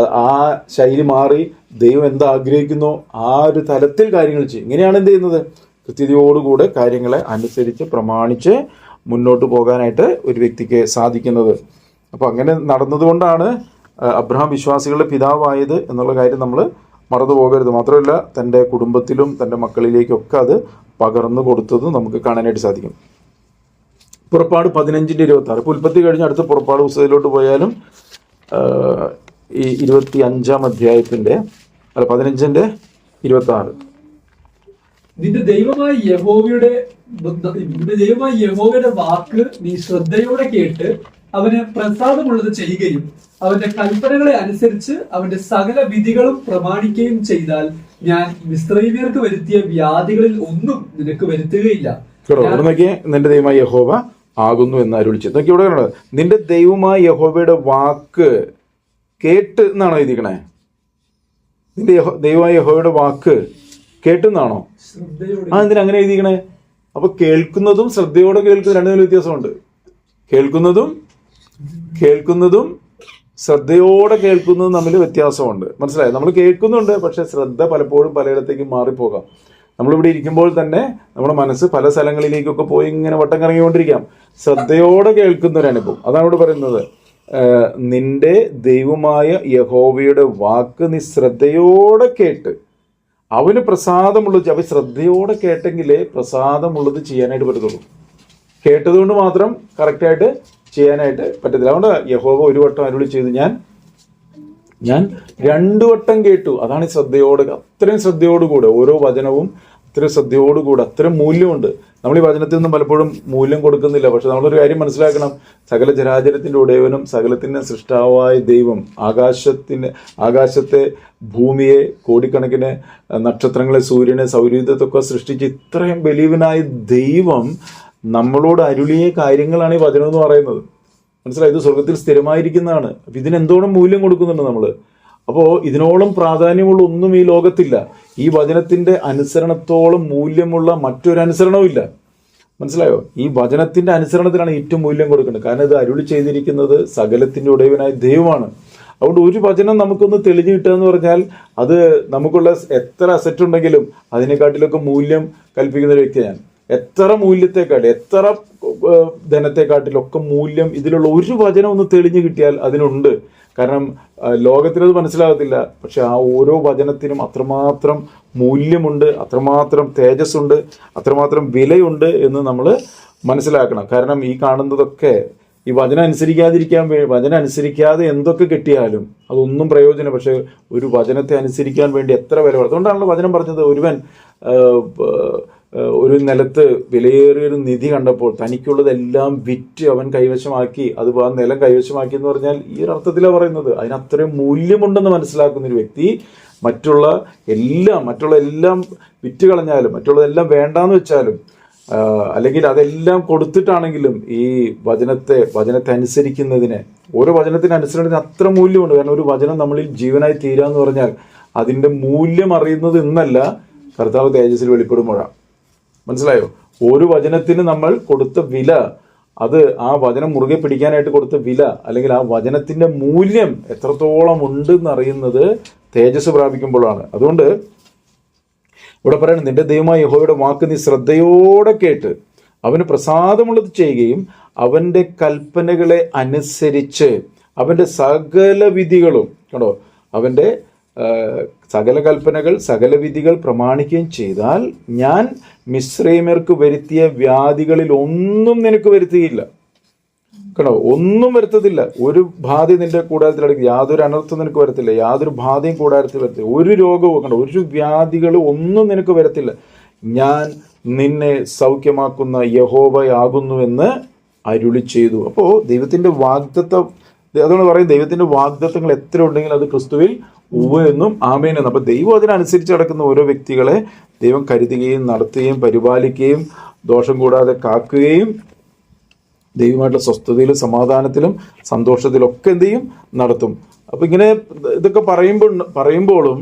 ആ ശൈലി മാറി ദൈവം എന്താ ആഗ്രഹിക്കുന്നോ ആ ഒരു തലത്തിൽ കാര്യങ്ങൾ ചെയ്യും. ഇങ്ങനെയാണ് എന്ത് ചെയ്യുന്നത്? കൃത്യതയോടുകൂടെ കാര്യങ്ങളെ അനുസരിച്ച് പ്രമാണിച്ച് മുന്നോട്ട് പോകാനായിട്ട് ഒരു വ്യക്തിക്ക് സാധിക്കുന്നത്. അപ്പോൾ അങ്ങനെ നടന്നതുകൊണ്ടാണ് അബ്രഹാം വിശ്വാസികളുടെ പിതാവായത് എന്നുള്ള കാര്യം നമ്മൾ മറന്നു പോകരുത്. മാത്രമല്ല തൻ്റെ കുടുംബത്തിലും തൻ്റെ മക്കളിലേക്കൊക്കെ അത് പകർന്നു കൊടുത്തത് നമുക്ക് കാണാനായിട്ട് സാധിക്കും. പുറപ്പാട് 15:26. ഇപ്പോൾ ഉൽപ്പത്തി കഴിഞ്ഞ് അടുത്ത പുറപ്പാട് പുസ്തകത്തിലോട്ട് പോയാലും ഈ 25-ാം അധ്യായത്തിൻ്റെ 15:26
നിന്റെ ദൈവമായ യഹോവയുടെ വാക്ക് നീ ശ്രദ്ധയോടെ കേട്ട് അവന് പ്രസാദമുള്ളത് ചെയ്യുകയും അവന്റെ കൽപ്പനകളെ അനുസരിച്ച് അവന്റെ സകല വിധികളും പ്രമാണിക്കുകയും ചെയ്താൽ ഞാൻ മിസ്രയീമ്യർക്ക് വരുത്തിയ വ്യാധികളിൽ ഒന്നും നിനക്ക് വരുത്തുകയില്ല.
നിന്റെ ദൈവമായ യഹോവ ആകുന്നു എന്ന് അരുളിച്ചത്. നോക്കി ഇവിടെ കാണുന്നത്, നിന്റെ ദൈവമായ യഹോവയുടെ വാക്ക് കേട്ട് എന്നാണോ എഴുതിക്കണേ? നിന്റെ ദൈവമായ യഹോവയുടെ വാക്ക് കേട്ടെന്നാണോ? എന്തിനാ അങ്ങനെ എഴുതിക്കണേ? അപ്പൊ കേൾക്കുന്നതും ശ്രദ്ധയോടെ കേൾക്കുന്നതും രണ്ടു വ്യത്യാസമുണ്ട്. കേൾക്കുന്നതും ശ്രദ്ധയോടെ കേൾക്കുന്നതും തമ്മിൽ വ്യത്യാസമുണ്ട്. മനസ്സിലായി? നമ്മൾ കേൾക്കുന്നുണ്ട്, പക്ഷെ ശ്രദ്ധ പലപ്പോഴും പലയിടത്തേക്ക് മാറിപ്പോകാം. നമ്മളിവിടെ ഇരിക്കുമ്പോൾ തന്നെ നമ്മുടെ മനസ്സ് പല സ്ഥലങ്ങളിലേക്കൊക്കെ പോയി ഇങ്ങനെ വട്ടം കറങ്ങിക്കൊണ്ടിരിക്കാം. ശ്രദ്ധയോടെ കേൾക്കുന്ന ഒരു അനുഭവം, അതാണ് ഇവിടെ പറയുന്നത്. നിന്റെ ദൈവമായ യഹോവയുടെ വാക്ക് നീ ശ്രദ്ധയോടെ കേട്ട് അവന് പ്രസാദമുള്ളത്. അവ ശ്രദ്ധയോടെ കേട്ടെങ്കിലേ പ്രസാദമുള്ളത് ചെയ്യാനായിട്ട് പറ്റത്തുള്ളൂ. കേട്ടതുകൊണ്ട് മാത്രം കറക്റ്റായിട്ട് ചെയ്യാനായിട്ട് പറ്റത്തില്ല. അതുകൊണ്ട് യഹോവ ഒരു വട്ടം അരുളി ചെയ്തു, ഞാൻ 2 വട്ടം കേട്ടു. അതാണ് ഈ ശ്രദ്ധയോടെ, അത്രയും ശ്രദ്ധയോടുകൂടെ ഓരോ വചനവും അത്രയും ശ്രദ്ധയോടുകൂടെ, അത്രയും മൂല്യമുണ്ട്. നമ്മൾ ഈ വചനത്തിൽ നിന്നും പലപ്പോഴും മൂല്യം കൊടുക്കുന്നില്ല. പക്ഷെ നമ്മളൊരു കാര്യം മനസ്സിലാക്കണം, സകല ജരാചരത്തിന്റെ ഉടയവനും സകലത്തിന്റെ സൃഷ്ടാവായ ദൈവം ആകാശത്തെ, ഭൂമിയെ, കോടിക്കണക്കിന് നക്ഷത്രങ്ങളെ, സൂര്യനെ, സൗരയൂഥത്തൊക്കെ സൃഷ്ടിച്ച് ഇത്രയും ബലീവനായ ദൈവം നമ്മളോട് അരുളിയ കാര്യങ്ങളാണ് ഈ വചനം എന്ന് പറയുന്നത്. മനസ്സിലായി? ഇത് സ്വർഗത്തിൽ സ്ഥിരമായിരിക്കുന്നതാണ്. അപ്പം ഇതിനെന്തോളം മൂല്യം കൊടുക്കുന്നുണ്ട് നമ്മൾ. അപ്പോൾ ഇതിനോളം പ്രാധാന്യമുള്ള ഒന്നും ഈ ലോകത്തില്ല. ഈ വചനത്തിന്റെ അനുസരണത്തോളം മൂല്യമുള്ള മറ്റൊരു അനുസരണവും ഇല്ല. മനസ്സിലായോ? ഈ വചനത്തിന്റെ അനുസരണത്തിലാണ് ഏറ്റവും മൂല്യം കൊടുക്കേണ്ടത്. കാരണം ഇത് അരുളി ചെയ്തിരിക്കുന്നത് സകലത്തിന്റെ ഉടയവനായ ദൈവമാണ്. അതുകൊണ്ട് ഒരു വചനം നമുക്കൊന്ന് തെളിഞ്ഞു കിട്ടുക എന്ന് പറഞ്ഞാൽ അത് നമുക്കുള്ള എത്ര അസറ്റ് ഉണ്ടെങ്കിലും അതിനെക്കാട്ടിലൊക്കെ മൂല്യം കൽപ്പിക്കുന്ന ഒരു വ്യക്തിയാണ് ഞാൻ. എത്ര മൂല്യത്തെക്കാട്ടിൽ, എത്ര ധനത്തെക്കാട്ടിലൊക്കെ മൂല്യം ഇതിലുള്ള ഒരു വചനം ഒന്ന് തെളിഞ്ഞു കിട്ടിയാൽ അതിനുണ്ട്. കാരണം ലോകത്തിനത് മനസ്സിലാകത്തില്ല, പക്ഷെ ആ ഓരോ വചനത്തിനും അത്രമാത്രം മൂല്യമുണ്ട്, അത്രമാത്രം തേജസ്സുണ്ട്, അത്രമാത്രം വിലയുണ്ട് എന്ന് നമ്മൾ മനസ്സിലാക്കണം. കാരണം ഈ കാണുന്നതൊക്കെ ഈ വചനം അനുസരിക്കാതെ എന്തൊക്കെ കിട്ടിയാലും അതൊന്നും പ്രയോജനം. പക്ഷെ ഒരു വചനത്തെ അനുസരിക്കാൻ വേണ്ടി എത്ര വില. അതുകൊണ്ടാണല്ലോ വചനം പറഞ്ഞത്, ഒരുവൻ ഒരു നിലത്ത് വിലയേറിയൊരു നിധി കണ്ടപ്പോൾ തനിക്കുള്ളതെല്ലാം വിറ്റ് അവൻ കൈവശമാക്കി, അത് ആ നിലം കൈവശമാക്കി എന്ന് പറഞ്ഞാൽ ഈ ഒരു അർത്ഥത്തിലാണ് പറയുന്നത്. അതിന് അത്രയും മൂല്യമുണ്ടെന്ന് മനസ്സിലാക്കുന്ന ഒരു വ്യക്തി മറ്റുള്ള എല്ലാം വിറ്റ് കളഞ്ഞാലും, മറ്റുള്ളതെല്ലാം വേണ്ടാന്ന് വെച്ചാലും, അല്ലെങ്കിൽ അതെല്ലാം കൊടുത്തിട്ടാണെങ്കിലും ഈ വചനത്തെ അനുസരിക്കുന്നതിന്, ഓരോ വചനത്തിനനുസരിക്കുന്നതിന് അത്ര മൂല്യമുണ്ട്. കാരണം ഒരു വചനം നമ്മളിൽ ജീവനായി തീരാന്ന് പറഞ്ഞാൽ അതിൻ്റെ മൂല്യം അറിയുന്നത് ഇന്നല്ല, കർത്താവ് തേജസ്സിൽ വെളിപ്പെടുമ്പോഴാണ്. മനസ്സിലായോ? ഒരു വചനത്തിന് നമ്മൾ കൊടുത്ത വില, അത് ആ വചനം മുറുകെ പിടിക്കാനായിട്ട് കൊടുത്ത വില, അല്ലെങ്കിൽ ആ വചനത്തിന്റെ മൂല്യം എത്രത്തോളം ഉണ്ടെന്ന് അറിയുന്നത് തേജസ് പ്രാപിക്കുമ്പോഴാണ്. അതുകൊണ്ട് ഇവിടെ പറയുന്നത്, നിന്റെ ദൈവമായ യഹോവയുടെ വാക്ക് നീ ശ്രദ്ധയോടെ കേട്ട് അവന് പ്രസാദമുള്ളത് ചെയ്യുകയും അവന്റെ കൽപ്പനകളെ അനുസരിച്ച് അവന്റെ സകല വിധികളും, കണ്ടോ, അവന്റെ സകല കൽപ്പനകൾ, സകല വിധികൾ പ്രമാണിക്കുകയും ചെയ്താൽ ഞാൻ മിസ്രൈമ്യർക്ക് വരുത്തിയ വ്യാധികളിൽ ഒന്നും നിനക്ക് വരുത്തുകയില്ല. കണ്ടോ, ഒന്നും വരുത്തത്തില്ല. ഒരു ബാധ നിന്റെ കൂടാരത്തിൽ അടയ്ക്കും, യാതൊരു അനർത്ഥം നിനക്ക് വരത്തില്ല, യാതൊരു ബാധയും കൂടാരത്തിൽ വരത്തില്ല, ഒരു രോഗവും, കണ്ടോ, ഒരു വ്യാധികൾ ഒന്നും നിനക്ക് വരത്തില്ല. ഞാൻ നിന്നെ സൗഖ്യമാക്കുന്ന യഹോവയാകുന്നുവെന്ന് അരുളി ചെയ്തു. അപ്പോൾ ദൈവത്തിന്റെ വാഗ്ദത്തം, അതുകൊണ്ട് പറയും ദൈവത്തിന്റെ വാഗ്ദത്തങ്ങൾ എത്ര ഉണ്ടെങ്കിലും അത് ക്രിസ്തുവിൽ ഉവ്വ് എന്നും ആമേൻ എന്നും. അപ്പൊ ദൈവം അതിനനുസരിച്ച് നടക്കുന്ന ഓരോ വ്യക്തികളെ ദൈവം കരുതുകയും നടത്തുകയും പരിപാലിക്കുകയും ദോഷം കൂടാതെ കാക്കുകയും ദൈവമായിട്ടുള്ള സ്വസ്ഥതയിലും സമാധാനത്തിലും സന്തോഷത്തിലും ഒക്കെ എന്ത് ചെയ്യും, നടത്തും. അപ്പൊ ഇങ്ങനെ ഇതൊക്കെ പറയുമ്പോഴും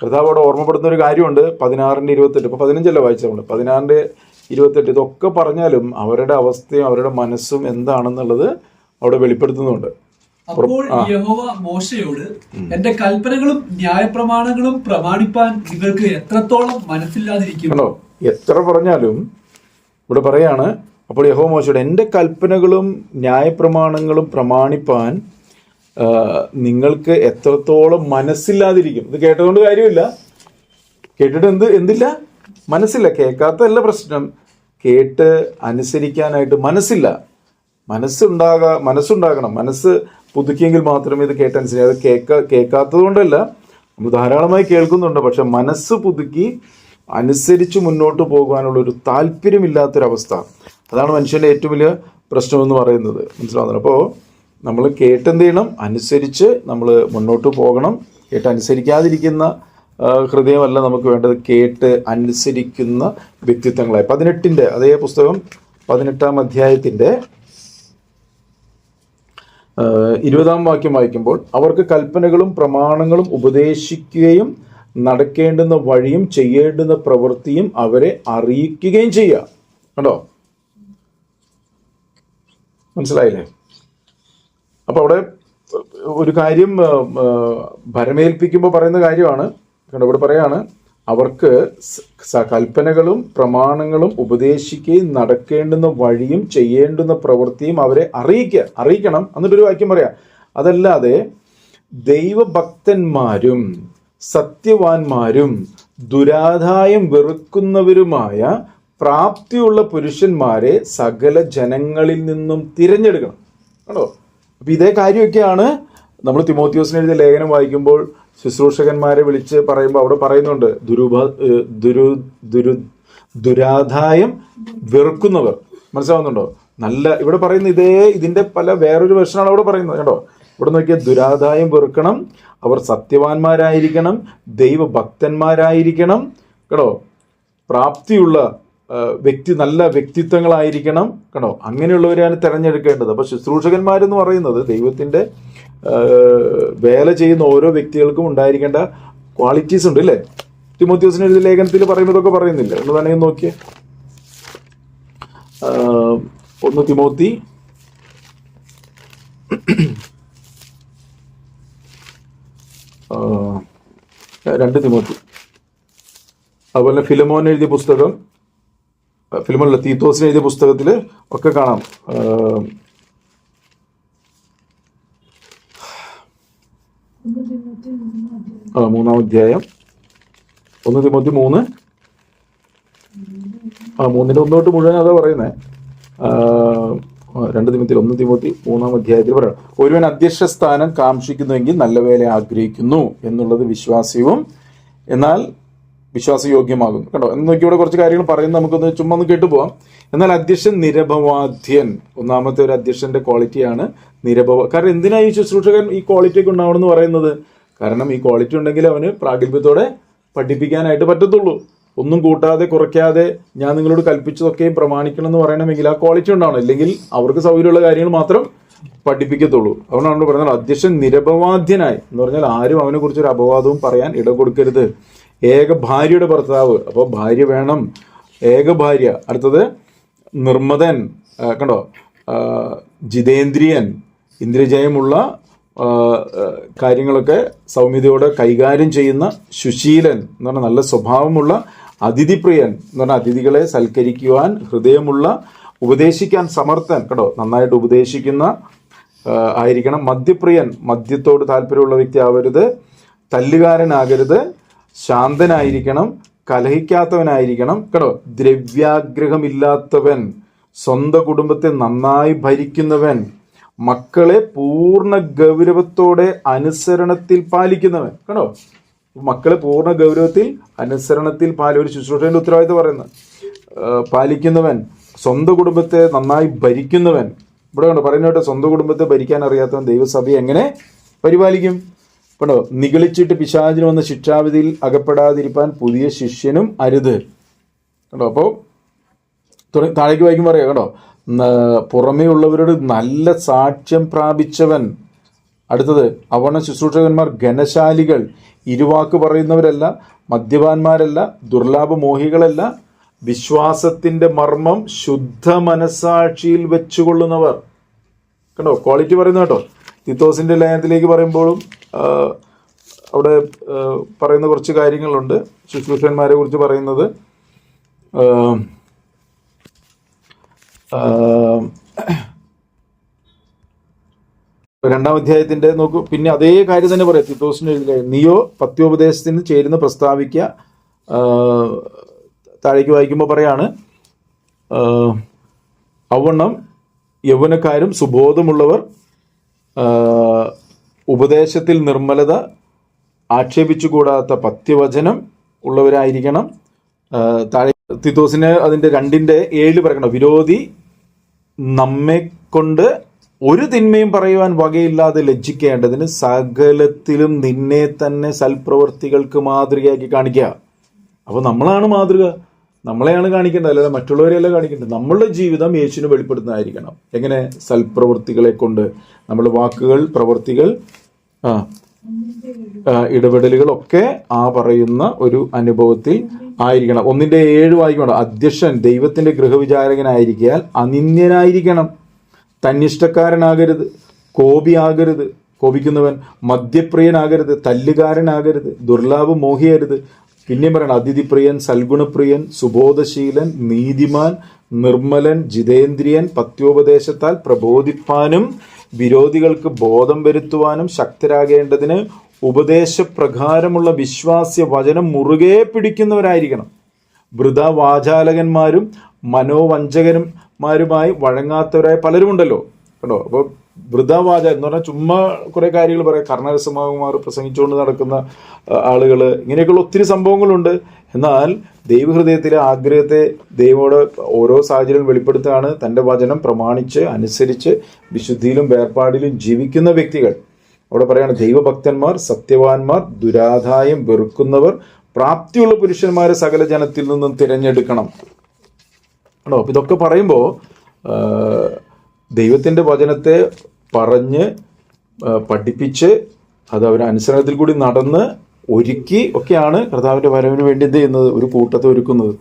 കർത്താവോട് ഓർമ്മപ്പെടുന്ന ഒരു കാര്യമുണ്ട്. 16:28, ഇപ്പൊ 15 വായിച്ചുകൊണ്ട് 16:28 ഇതൊക്കെ പറഞ്ഞാലും അവരുടെ അവസ്ഥയും അവരുടെ മനസ്സും എന്താണെന്നുള്ളത് അവിടെ വെളിപ്പെടുത്തുന്നുണ്ട്.
അപ്പോൾ യഹോവ മോശയോട്, എന്റെ കൽപ്പനകളും ന്യായപ്രമാണങ്ങളും പ്രമാണിപ്പാൻ നിങ്ങൾക്ക് എത്രത്തോളം മനസ്സില്ലാതിരിക്കുന്നു.
എത്ര പറഞ്ഞാലും ഇവിടെ പറയാണ്, അപ്പോൾ യഹോവ മോശയോട്, എന്റെ കൽപ്പനകളും ന്യായപ്രമാണങ്ങളും പ്രമാണിപ്പാൻ നിങ്ങൾക്ക് എത്രത്തോളം മനസ്സില്ലാതിരിക്കും. ഇത് കേട്ടതുകൊണ്ട് കാര്യമില്ല, കേട്ടിട്ട് എന്തില്ല, മനസ്സില്ല. കേൾക്കാത്തതല്ല പ്രശ്നം, കേട്ട് അനുസരിക്കാനായിട്ട് മനസ്സില്ല. മനസ്സുണ്ടാകണം. മനസ്സ് പുതുക്കിയെങ്കിൽ മാത്രമേ ഇത് കേട്ടനുസരിച്ച്. അത് കേൾക്കാത്തത് കൊണ്ടല്ല, നമ്മൾ ധാരാളമായി കേൾക്കുന്നുണ്ട്, പക്ഷെ മനസ്സ് പുതുക്കി അനുസരിച്ച് മുന്നോട്ട് പോകാനുള്ള ഒരു താല്പര്യമില്ലാത്തൊരവസ്ഥ, അതാണ് മനുഷ്യൻ്റെ ഏറ്റവും വലിയ പ്രശ്നമെന്ന് പറയുന്നത്. മനസ്സിലാവുന്നത്. അപ്പോൾ നമ്മൾ കേട്ടെന്ത് ചെയ്യണം, അനുസരിച്ച് നമ്മൾ മുന്നോട്ട് പോകണം. കേട്ടനുസരിക്കാതിരിക്കുന്ന ഹൃദയമല്ല നമുക്ക് വേണ്ടത്, കേട്ട് അനുസരിക്കുന്ന വ്യക്തിത്വങ്ങളായി. 18 അതേ പുസ്തകം 18-ാം അധ്യായത്തിൻ്റെ 20-ാം വാക്യം വായിക്കുമ്പോൾ, അവർക്ക് കൽപ്പനകളും പ്രമാണങ്ങളും ഉപദേശിക്കുകയും നടക്കേണ്ടുന്ന വഴിയും ചെയ്യേണ്ടുന്ന പ്രവൃത്തിയും അവരെ അറിയിക്കുകയും ചെയ്യുക. കണ്ടോ, മനസ്സിലായില്ലേ? അപ്പൊ അവിടെ ഒരു കാര്യം ഭരമേൽപ്പിക്കുമ്പോൾ പറയുന്ന കാര്യമാണ്. കണ്ടോ, ഇവിടെ പറയാണ്, അവർക്ക് കൽപ്പനകളും പ്രമാണങ്ങളും ഉപദേശിക്കുകയും നടക്കേണ്ടുന്ന വഴിയും ചെയ്യേണ്ടുന്ന പ്രവൃത്തിയും അവരെ അറിയിക്കണം. എന്നിട്ടൊരു വാക്യം പറയാം, അതല്ലാതെ ദൈവഭക്തന്മാരും സത്യവാന്മാരും ദുരാദായം വെറുക്കുന്നവരുമായ പ്രാപ്തിയുള്ള പുരുഷന്മാരെ സകല ജനങ്ങളിൽ നിന്നും തിരഞ്ഞെടുക്കണം. കേട്ടോ, അപ്പൊ ഇതേ കാര്യമൊക്കെയാണ് നമ്മൾ തിമോത്തിയോസിന് എഴുതിയ ലേഖനം വായിക്കുമ്പോൾ ശുശ്രൂഷകന്മാരെ വിളിച്ച് പറയുമ്പോൾ അവിടെ പറയുന്നുണ്ട്, ദുരാദായം വെറുക്കുന്നവർ. മനസ്സിലാവുന്നുണ്ടോ? ഇവിടെ പറയുന്ന ഇതിന്റെ വേറൊരു വെർഷനാണ് അവിടെ പറയുന്നത്. കേട്ടോ, ഇവിടെ നോക്കിയാൽ ദുരാദായം വെറുക്കണം, അവർ സത്യവാന്മാരായിരിക്കണം, ദൈവഭക്തന്മാരായിരിക്കണം, കേട്ടോ, പ്രാപ്തിയുള്ള നല്ല വ്യക്തിത്വങ്ങളായിരിക്കണം. കേട്ടോ, അങ്ങനെയുള്ളവരെയാണ് തിരഞ്ഞെടുക്കേണ്ടത്. അപ്പൊ ശുശ്രൂഷകന്മാരെന്ന് പറയുന്നത് ദൈവത്തിന്റെ വേല ചെയ്യുന്ന ഓരോ വ്യക്തികൾക്കും ഉണ്ടായിരിക്കേണ്ട ക്വാളിറ്റീസ് ഉണ്ട്, അല്ലേ? തിമോത്തിയോസിന് എഴുതിയ ലേഖനത്തിൽ പറയുന്നതൊക്കെ പറയുന്നില്ല എന്ന് വേണമെങ്കിൽ നോക്കിയേ. 1 തിമോത്തി 2 തിമോത്തി, അതുപോലെ ഫിലമോൻ എഴുതിയ പുസ്തകം, ഫിലമോനല്ല, തീത്തോസിന് എഴുതിയ പുസ്തകത്തിൽ ഒക്കെ കാണാം. 3-ാം അധ്യായം 1 തിമോത്തി 3, 3:1 മുഴുവൻ അതാ പറയുന്നത്. 2 തിമോത്തി 1 തിമോത്തി 3-ാം അധ്യായത്തിൽ പറയണം, ഒരുവൻ അധ്യക്ഷ സ്ഥാനം കാക്ഷിക്കുന്നുവെങ്കിൽ നല്ല വേല ആഗ്രഹിക്കുന്നു എന്നുള്ളത് വിശ്വാസ്യവും എന്നാൽ വിശ്വാസയോഗ്യമാകുന്നു. കണ്ടോ, എന്ന് നോക്കി ഇവിടെ കുറച്ച് കാര്യങ്ങൾ പറയുന്നത് നമുക്കൊന്ന് ചുമ്മാ ഒന്ന് കേട്ടുപോകാം. എന്നാൽ അധ്യക്ഷൻ നിരപവാദ്യൻ, ഒന്നാമത്തെ ഒരു അധ്യക്ഷന്റെ ക്വാളിറ്റിയാണ് കാരണം എന്തിനാ ഈ ശുശ്രൂഷകൻ ഈ ക്വാളിറ്റി ഒക്കെ ഉണ്ടാവണം എന്ന് പറയുന്നത്? കാരണം ഈ ക്വാളിറ്റി ഉണ്ടെങ്കിൽ അവന് പ്രാഗൽഭ്യത്തോടെ പഠിപ്പിക്കാനായിട്ട് പറ്റത്തുള്ളൂ. ഒന്നും കൂട്ടാതെ കുറയ്ക്കാതെ ഞാൻ നിങ്ങളോട് കൽപ്പിച്ചതൊക്കെയും പ്രമാണിക്കണം എന്ന് പറയണമെങ്കിൽ ആ ക്വാളിറ്റി ഉണ്ടാവണം. ഇല്ലെങ്കിൽ അവർക്ക് സൗകര്യമുള്ള കാര്യങ്ങൾ മാത്രം പഠിപ്പിക്കത്തുള്ളൂ. അതുകൊണ്ടാണ് പറയുന്നത് അധ്യക്ഷൻ നിരപവാദ്യനായി എന്ന് പറഞ്ഞാൽ ആരും അവനെ കുറിച്ച് ഒരു അപവാദവും പറയാൻ ഇട കൊടുക്കരുത്. ഏക ഭാര്യയുടെ ഭർത്താവ്, അപ്പോൾ ഭാര്യ വേണം, ഏക ഭാര്യ. അടുത്തത് നിർമ്മതൻ, കണ്ടോ, ജിതേന്ദ്രിയൻ, ഇന്ദ്രിയജയമുള്ള കാര്യങ്ങളൊക്കെ സൗമ്യതയോടെ കൈകാര്യം ചെയ്യുന്ന സുശീലൻ എന്ന് പറഞ്ഞാൽ നല്ല സ്വഭാവമുള്ള, അതിഥിപ്രിയൻ എന്ന് പറഞ്ഞാൽ അതിഥികളെ സൽക്കരിക്കുവാൻ ഹൃദയമുള്ള, ഉപദേശിക്കാൻ സമർത്ഥൻ, കേട്ടോ, നന്നായിട്ട് ഉപദേശിക്കുന്ന ആയിരിക്കണം. മദ്യപ്രിയൻ, മദ്യത്തോട് താല്പര്യമുള്ള വ്യക്തി ആവരുത്. തല്ലുകാരനാകരുത്. ശാന്തനായിരിക്കണം. കലഹിക്കാത്തവനായിരിക്കണം, കേട്ടോ. ദ്രവ്യാഗ്രഹമില്ലാത്തവൻ, സ്വന്തം കുടുംബത്തെ നന്നായി ഭരിക്കുന്നവൻ, മക്കളെ പൂർണ്ണ ഗൗരവത്തോടെ അനുസരണത്തിൽ പാലിക്കുന്നവൻ, കേട്ടോ. മക്കളെ പൂർണ്ണ ഗൗരവത്തിൽ അനുസരണത്തിൽ ഒരു ശുശ്രൂഷയുടെ ഉത്തരവാദിത്തം പറയുന്നത് പാലിക്കുന്നവൻ, സ്വന്തം കുടുംബത്തെ നന്നായി ഭരിക്കുന്നവൻ. ഇവിടെ കണ്ടോ പറയുന്ന കേട്ടോ, സ്വന്തം കുടുംബത്തെ ഭരിക്കാൻ അറിയാത്തവൻ ദൈവസഭയെ എങ്ങനെ പരിപാലിക്കും? കേട്ടോ, നിഗളിച്ചിട്ട് പിശാചിന് വന്ന ശിക്ഷാവിധിയിൽ അകപ്പെടാതിരിക്കാൻ പുതിയ ശിഷ്യനും അരുത്. കേട്ടോ, അപ്പോൾ താഴേക്ക് വായിക്കും പറയാം, കേട്ടോ, പുറമേ ഉള്ളവരോട് നല്ല സാക്ഷ്യം പ്രാപിച്ചവൻ. അടുത്തത് അവണ ശുശ്രൂഷകന്മാർ ഘനശാലികൾ, ഇരുവാക്ക് പറയുന്നവരല്ല, മദ്യപാന്മാരല്ല, ദുർലാഭമോഹികളല്ല, വിശ്വാസത്തിന്റെ മർമ്മം ശുദ്ധ മനസാക്ഷിയിൽ വെച്ചുകൊള്ളുന്നവർ. കണ്ടോ, ക്വാളിറ്റി പറയുന്നത് കേട്ടോ. തീത്തോസിന്റെ ലേഖനത്തിലേക്ക് പറയുമ്പോഴും അവിടെ പറയുന്ന കുറച്ച് കാര്യങ്ങളുണ്ട്. ശുശ്രൂഷകന്മാരെ കുറിച്ച് പറയുന്നത് 2-ാം അധ്യായത്തിന്റെ നോക്കൂ. പിന്നെ അതേ കാര്യം തന്നെ പറയാം തീത്തോസിന്റെ എഴുതില്ലേ, നീയോ പത്യോപദേശത്തിന് ചേരുന്ന പ്രസ്താവിക്കുക. താഴേക്ക് വായിക്കുമ്പോൾ പറയാണ്, അവണ്ണം യൗവനക്കാരും സുബോധമുള്ളവർ, ഉപദേശത്തിൽ നിർമ്മലത, ആക്ഷേപിച്ചുകൂടാത്ത പത്യവചനം ഉള്ളവരായിരിക്കണം. താഴെ തീത്തോസിന് അതിന്റെ 2:7 പറയണം, വിരോധി നമ്മെ കൊണ്ട് ഒരു തിന്മയും പറയുവാൻ വകയില്ലാതെ ലജ്ജിക്കേണ്ടതിന് സകലത്തിലും നിന്നെ തന്നെ സൽപ്രവർത്തികൾക്ക് മാതൃകയാക്കി കാണിക്കുക. അപ്പോൾ നമ്മളാണ് മാതൃക, നമ്മളെയാണ് കാണിക്കേണ്ടത്, അല്ലാതെ മറ്റുള്ളവരെയല്ല കാണിക്കേണ്ടത്. നമ്മളുടെ ജീവിതം യേശുവിനെ വെളിപ്പെടുത്തുന്നതായിരിക്കണം. എങ്ങനെ? സൽപ്രവൃത്തികളെ കൊണ്ട്. നമ്മുടെ വാക്കുകൾ, പ്രവൃത്തികൾ, ഇടപെടലുകളൊക്കെ ആ പറയുന്ന ഒരു അനുഭവത്തിൽ ആയിരിക്കണം. 1:7 വായിക്കണം, അധ്യക്ഷൻ ദൈവത്തിന്റെ ഗൃഹവിചാരകനായിരിക്കാൻ അനിന്യനായിരിക്കണം, തന്നിഷ്ടക്കാരനാകരുത്, കോപിയാകരുത്, കോപിക്കുന്നവൻ, മദ്യപ്രിയനാകരുത്, തല്ലുകാരനാകരുത്, ദുർലാഭമോഹിയരുത്. പിന്നെയും പറയണം, അതിഥിപ്രിയൻ, സൽഗുണപ്രിയൻ, സുബോധശീലൻ, നീതിമാൻ, നിർമ്മലൻ, ജിതേന്ദ്രിയൻ, പത്യോപദേശത്താൽ പ്രബോധിപ്പാനും വിരോധികൾക്ക് ബോധം വരുത്തുവാനും ശക്തരാകേണ്ടതിന് ഉപദേശപ്രകാരമുള്ള വിശ്വാസ്യ വചനം മുറുകെ പിടിക്കുന്നവരായിരിക്കണം. വൃഥാവാചാലകന്മാരും മനോവഞ്ചകന്മാരുമായി വഴങ്ങാത്തവരായ പലരുമുണ്ടല്ലോ, കേട്ടോ. അപ്പോൾ വൃഥാവാച എന്ന് പറഞ്ഞാൽ ചുമ്മാ കുറെ കാര്യങ്ങൾ പറയാം, കർണരസമാകുമാർ പ്രസംഗിച്ചുകൊണ്ട് നടക്കുന്ന ആളുകൾ, ഇങ്ങനെയൊക്കെയുള്ള ഒത്തിരി സംഭവങ്ങളുണ്ട്. എന്നാൽ ദൈവഹൃദയത്തിലെ ആഗ്രഹത്തെ ദൈവോട് ഓരോ സാഹചര്യം വെളിപ്പെടുത്തുകയാണ്. തൻ്റെ വചനം പ്രമാണിച്ച് അനുസരിച്ച് വിശുദ്ധിയിലും വേർപാടിലും ജീവിക്കുന്ന വ്യക്തികൾ. അവിടെ പറയാണ്, ദൈവഭക്തന്മാർ, സത്യവാന്മാർ, ദുരാദായം വെറുക്കുന്നവർ, പ്രാപ്തിയുള്ള പുരുഷന്മാരെ സകല ജനത്തിൽ നിന്നും തിരഞ്ഞെടുക്കണം. ആണോ? അപ്പം ഇതൊക്കെ പറയുമ്പോൾ ദൈവത്തിൻ്റെ വചനത്തെ പറഞ്ഞ് പഠിപ്പിച്ച് അത് അവർ അനുസരണത്തിൽ കൂടി നടന്ന് ഒരുക്കി ഒക്കെയാണ് കർത്താവിൻ്റെ വരവിന് വേണ്ടി എന്ത് ചെയ്യുന്നത്, ഒരു കൂട്ടത്തെ ഒരുക്കുന്നത്.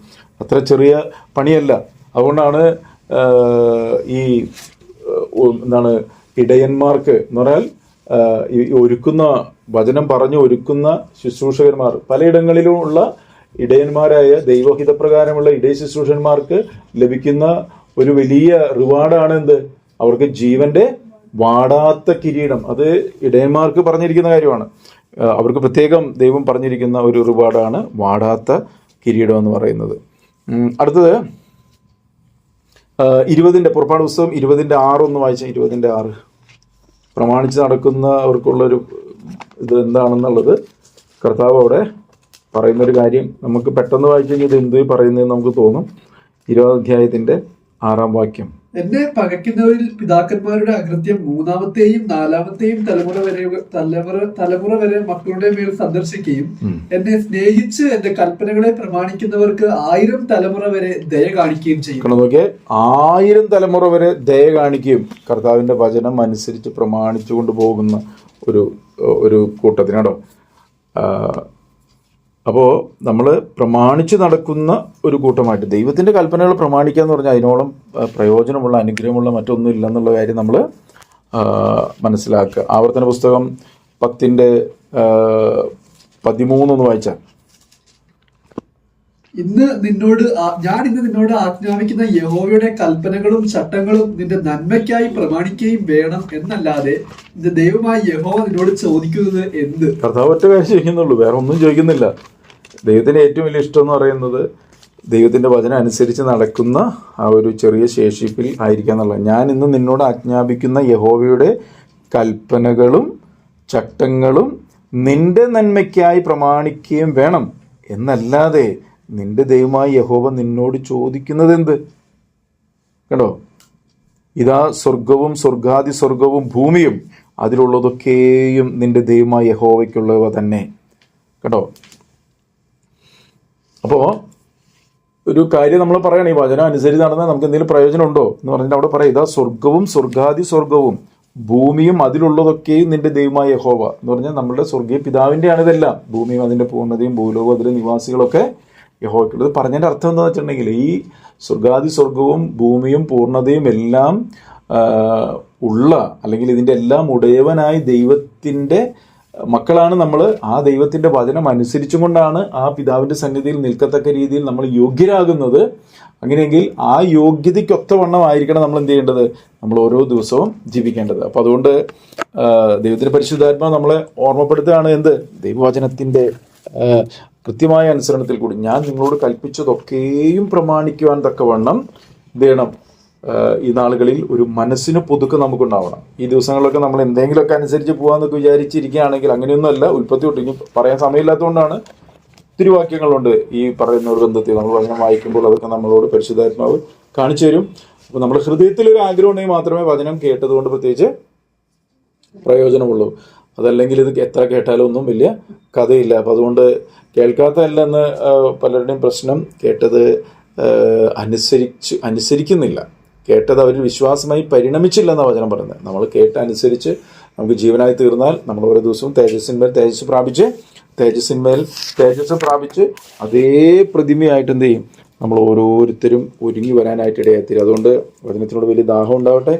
അത്ര ചെറിയ പണിയല്ല. അതുകൊണ്ടാണ് ഈ എന്താണ് ഇടയന്മാർക്ക് എന്ന് പറഞ്ഞാൽ ഈ ഒരുക്കുന്ന വചനം പറഞ്ഞ് ഒരുക്കുന്ന ശുശ്രൂഷകന്മാർ, പലയിടങ്ങളിലും ഉള്ള ഇടയന്മാരായ ദൈവഹിതപ്രകാരമുള്ള ഇടയ ശുശ്രൂഷന്മാർക്ക് ലഭിക്കുന്ന ഒരു വലിയ റിവാർഡാണ് എന്ത്, അവർക്ക് ജീവന്റെ വാടാത്ത കിരീടം. അത് ഇടയന്മാർക്ക് പറഞ്ഞിരിക്കുന്ന കാര്യമാണ്. അവർക്ക് പ്രത്യേകം ദൈവം പറഞ്ഞിരിക്കുന്ന ഒരു റിവാർഡാണ് വാടാത്ത കിരീടം എന്ന് പറയുന്നത്. അടുത്തത് പുറപ്പാട് പുസ്തകം 20:6 ഒന്ന് വായിച്ച. 20:6 പ്രമാണിച്ച് നടക്കുന്നവർക്കുള്ളൊരു ഇത് എന്താണെന്നുള്ളത് കർത്താവ് അവിടെ പറയുന്നൊരു കാര്യം നമുക്ക് പെട്ടെന്ന് വായിച്ചു കഴിഞ്ഞാൽ ഇത് എന്ത് പറയുന്നതെന്ന് നമുക്ക് തോന്നും. 20 അധ്യായത്തിന്റെ 6-ാം വാക്യം.
എന്നെ പകയ്ക്കുന്നവരിൽ പിതാക്കന്മാരുടെ അകൃത്യം 3-ാമത്തെയും 4-ാമത്തെയും തലമുറ വരെ മക്കളുടെ മേൽ സന്ദർശിക്കുകയും എന്നെ സ്നേഹിച്ച് എന്റെ കൽപ്പനകളെ പ്രമാണിക്കുന്നവർക്ക് 1000 തലമുറ വരെ ദയ കാണിക്കുകയും ചെയ്യും.
നോക്കിയേ, 1000 തലമുറ വരെ ദയ കാണിക്കുകയും കർത്താവിന്റെ വചനം അനുസരിച്ച് പ്രമാണിച്ചു കൊണ്ടുപോകുന്ന ഒരു കൂട്ടത്തിനാണോ. അപ്പോൾ നമ്മൾ പ്രമാണിച്ച് നടക്കുന്ന ഒരു കൂട്ടമായിട്ട് ദൈവത്തിൻ്റെ കൽപ്പനകൾ പ്രമാണിക്കുക എന്ന് പറഞ്ഞാൽ അതിനോളം പ്രയോജനമുള്ള അനുഗ്രഹമുള്ള മറ്റൊന്നും ഇല്ലെന്നുള്ള കാര്യം നമ്മൾ മനസ്സിലാക്കുക. ആവർത്തന പുസ്തകം 10:13 ഒന്ന് വായിച്ചാൽ.
ഞാൻ ഇന്ന് നിന്നോട് ആജ്ഞാപിക്കുന്ന യഹോവയുടെ കൽപ്പനകളും ചട്ടങ്ങളും നിന്റെ നന്മയ്ക്കായി പ്രമാണിക്കുകയും വേണം എന്നല്ലാതെ നിന്റെ ദൈവമായ യഹോവ നിന്നോട് ചോദിക്കുന്നത് എന്ത്?
കർത്താവ് ഒറ്റ കാര്യം ചോദിക്കുന്നുള്ളൂ, വേറെ ഒന്നും ചോദിക്കുന്നില്ല. ദൈവത്തിന് ഏറ്റവും വലിയ ഇഷ്ടം എന്ന് പറയുന്നത് ദൈവത്തിൻ്റെ വചനം അനുസരിച്ച് നടക്കുന്ന ആ ഒരു ചെറിയ ശേഷിപ്പിൽ ആയിരിക്കുക എന്നുള്ളത്. ഞാൻ ഇന്ന് നിന്നോട് ആജ്ഞാപിക്കുന്ന യഹോവയുടെ കൽപ്പനകളും ചട്ടങ്ങളും നിന്റെ നന്മയ്ക്കായി പ്രമാണിക്കുകയും വേണം എന്നല്ലാതെ നിന്റെ ദൈവമായ യഹോവ നിന്നോട് ചോദിക്കുന്നത് എന്ത്? കണ്ടോ, ഇതാ സ്വർഗവും സ്വർഗാദി സ്വർഗവും ഭൂമിയും അതിലുള്ളതൊക്കെയും നിന്റെ ദൈവമായ യഹോവയ്ക്കുള്ളവ തന്നെ. കണ്ടോ, അപ്പോൾ ഒരു കാര്യം നമ്മൾ പറയണം, ഈ വചനം അനുസരിച്ച് നടന്നാൽ നമുക്ക് എന്തെങ്കിലും പ്രയോജനം ഉണ്ടോ എന്ന് പറഞ്ഞിട്ട് അവിടെ പറയാം, ഇതാ സ്വർഗവും സ്വർഗാദി സ്വർഗവും ഭൂമിയും അതിലുള്ളതൊക്കെയും നിന്റെ ദൈവമായ യഹോവ എന്ന് പറഞ്ഞാൽ നമ്മളുടെ സ്വർഗീയ പിതാവിൻ്റെയാണ് ഇതെല്ലാം. ഭൂമിയും അതിൻ്റെ പൂർണ്ണതയും ഭൂലോകവും അതിലെ നിവാസികളൊക്കെ യഹോവയ്ക്കുള്ളത്. പറഞ്ഞതിൻ്റെ അർത്ഥം എന്താണെന്ന് വെച്ചിട്ടുണ്ടെങ്കിൽ ഈ സ്വർഗാദി സ്വർഗവും ഭൂമിയും പൂർണ്ണതയും എല്ലാം ഉള്ള അല്ലെങ്കിൽ ഇതിൻ്റെ എല്ലാം ഉടയവനായി ദൈവത്തിൻ്റെ മക്കളാണ് നമ്മൾ. ആ ദൈവത്തിൻ്റെ വചനം അനുസരിച്ചും കൊണ്ടാണ് ആ പിതാവിൻ്റെ സന്നിധിയിൽ നിൽക്കത്തക്ക രീതിയിൽ നമ്മൾ യോഗ്യരാകുന്നത്. അങ്ങനെയെങ്കിൽ ആ യോഗ്യതയ്ക്കൊത്തവണ്ണമായിരിക്കണം നമ്മൾ എന്ത് ചെയ്യേണ്ടത്, നമ്മൾ ഓരോ ദിവസവും ജീവിക്കേണ്ടത്. അപ്പോൾ അതുകൊണ്ട് ദൈവത്തിൻ്റെ പരിശുദ്ധാത്മാവ് നമ്മളെ ഓർമ്മപ്പെടുത്തുകയാണ് എന്ത്, ദൈവവചനത്തിൻ്റെ കൃത്യമായ അനുസരണത്തിൽ കൂടി ഞാൻ നിങ്ങളോട് കൽപ്പിച്ചതൊക്കെയും പ്രമാണിക്കുവാൻ തക്കവണ്ണം എന്ത് ചെയ്യണം, ഈ നാളുകളിൽ ഒരു മനസ്സിന് പുതുക്കം നമുക്കുണ്ടാവണം. ഈ ദിവസങ്ങളിലൊക്കെ നമ്മൾ എന്തെങ്കിലുമൊക്കെ അനുസരിച്ച് പോകാമെന്നൊക്കെ വിചാരിച്ചിരിക്കുകയാണെങ്കിൽ അങ്ങനെയൊന്നുമല്ല. ഉൽപ്പത്തി തൊട്ട് ഇനി പറയാൻ സമയമില്ലാത്തതുകൊണ്ടാണ് ഒത്തിരി വാക്യങ്ങളുണ്ട് ഈ പറയുന്ന ഒരു ബന്ധത്തിൽ. നമ്മൾ വചനം വായിക്കുമ്പോൾ അതൊക്കെ നമ്മളോട് പരിശുദ്ധാത്മാവ് കാണിച്ചു തരും. അപ്പോൾ നമ്മുടെ ഹൃദയത്തിലൊരു ആഗ്രഹം ഉണ്ടെങ്കിൽ മാത്രമേ വചനം കേട്ടതുകൊണ്ട് പ്രത്യേകിച്ച് പ്രയോജനമുള്ളൂ. അതല്ലെങ്കിൽ ഇത് എത്ര കേട്ടാലും ഒന്നും വലിയ കഥയില്ല. അപ്പം അതുകൊണ്ട് കേൾക്കാത്തതല്ലെന്ന് പലരുടെയും പ്രശ്നം, കേട്ടത് അനുസരിക്കുന്നില്ല, കേട്ടത് അവർ വിശ്വാസമായി പരിണമിച്ചില്ല എന്നാണ് വചനം പറയുന്നത്. നമ്മൾ കേട്ട് അനുസരിച്ച് നമുക്ക് ജീവനായി തീർന്നാൽ നമ്മൾ ഓരോ ദിവസവും തേജസ്സിന്മേൽ തേജസ് പ്രാപിച്ച് അതേ പ്രതിമയായിട്ട് എന്ത് ചെയ്യും, നമ്മൾ ഓരോരുത്തരും ഒരുങ്ങി വരാനായിട്ട് ഇടയായിത്തീരും. അതുകൊണ്ട് വചനത്തിനോട് വലിയ ദാഹം ഉണ്ടാവട്ടെ.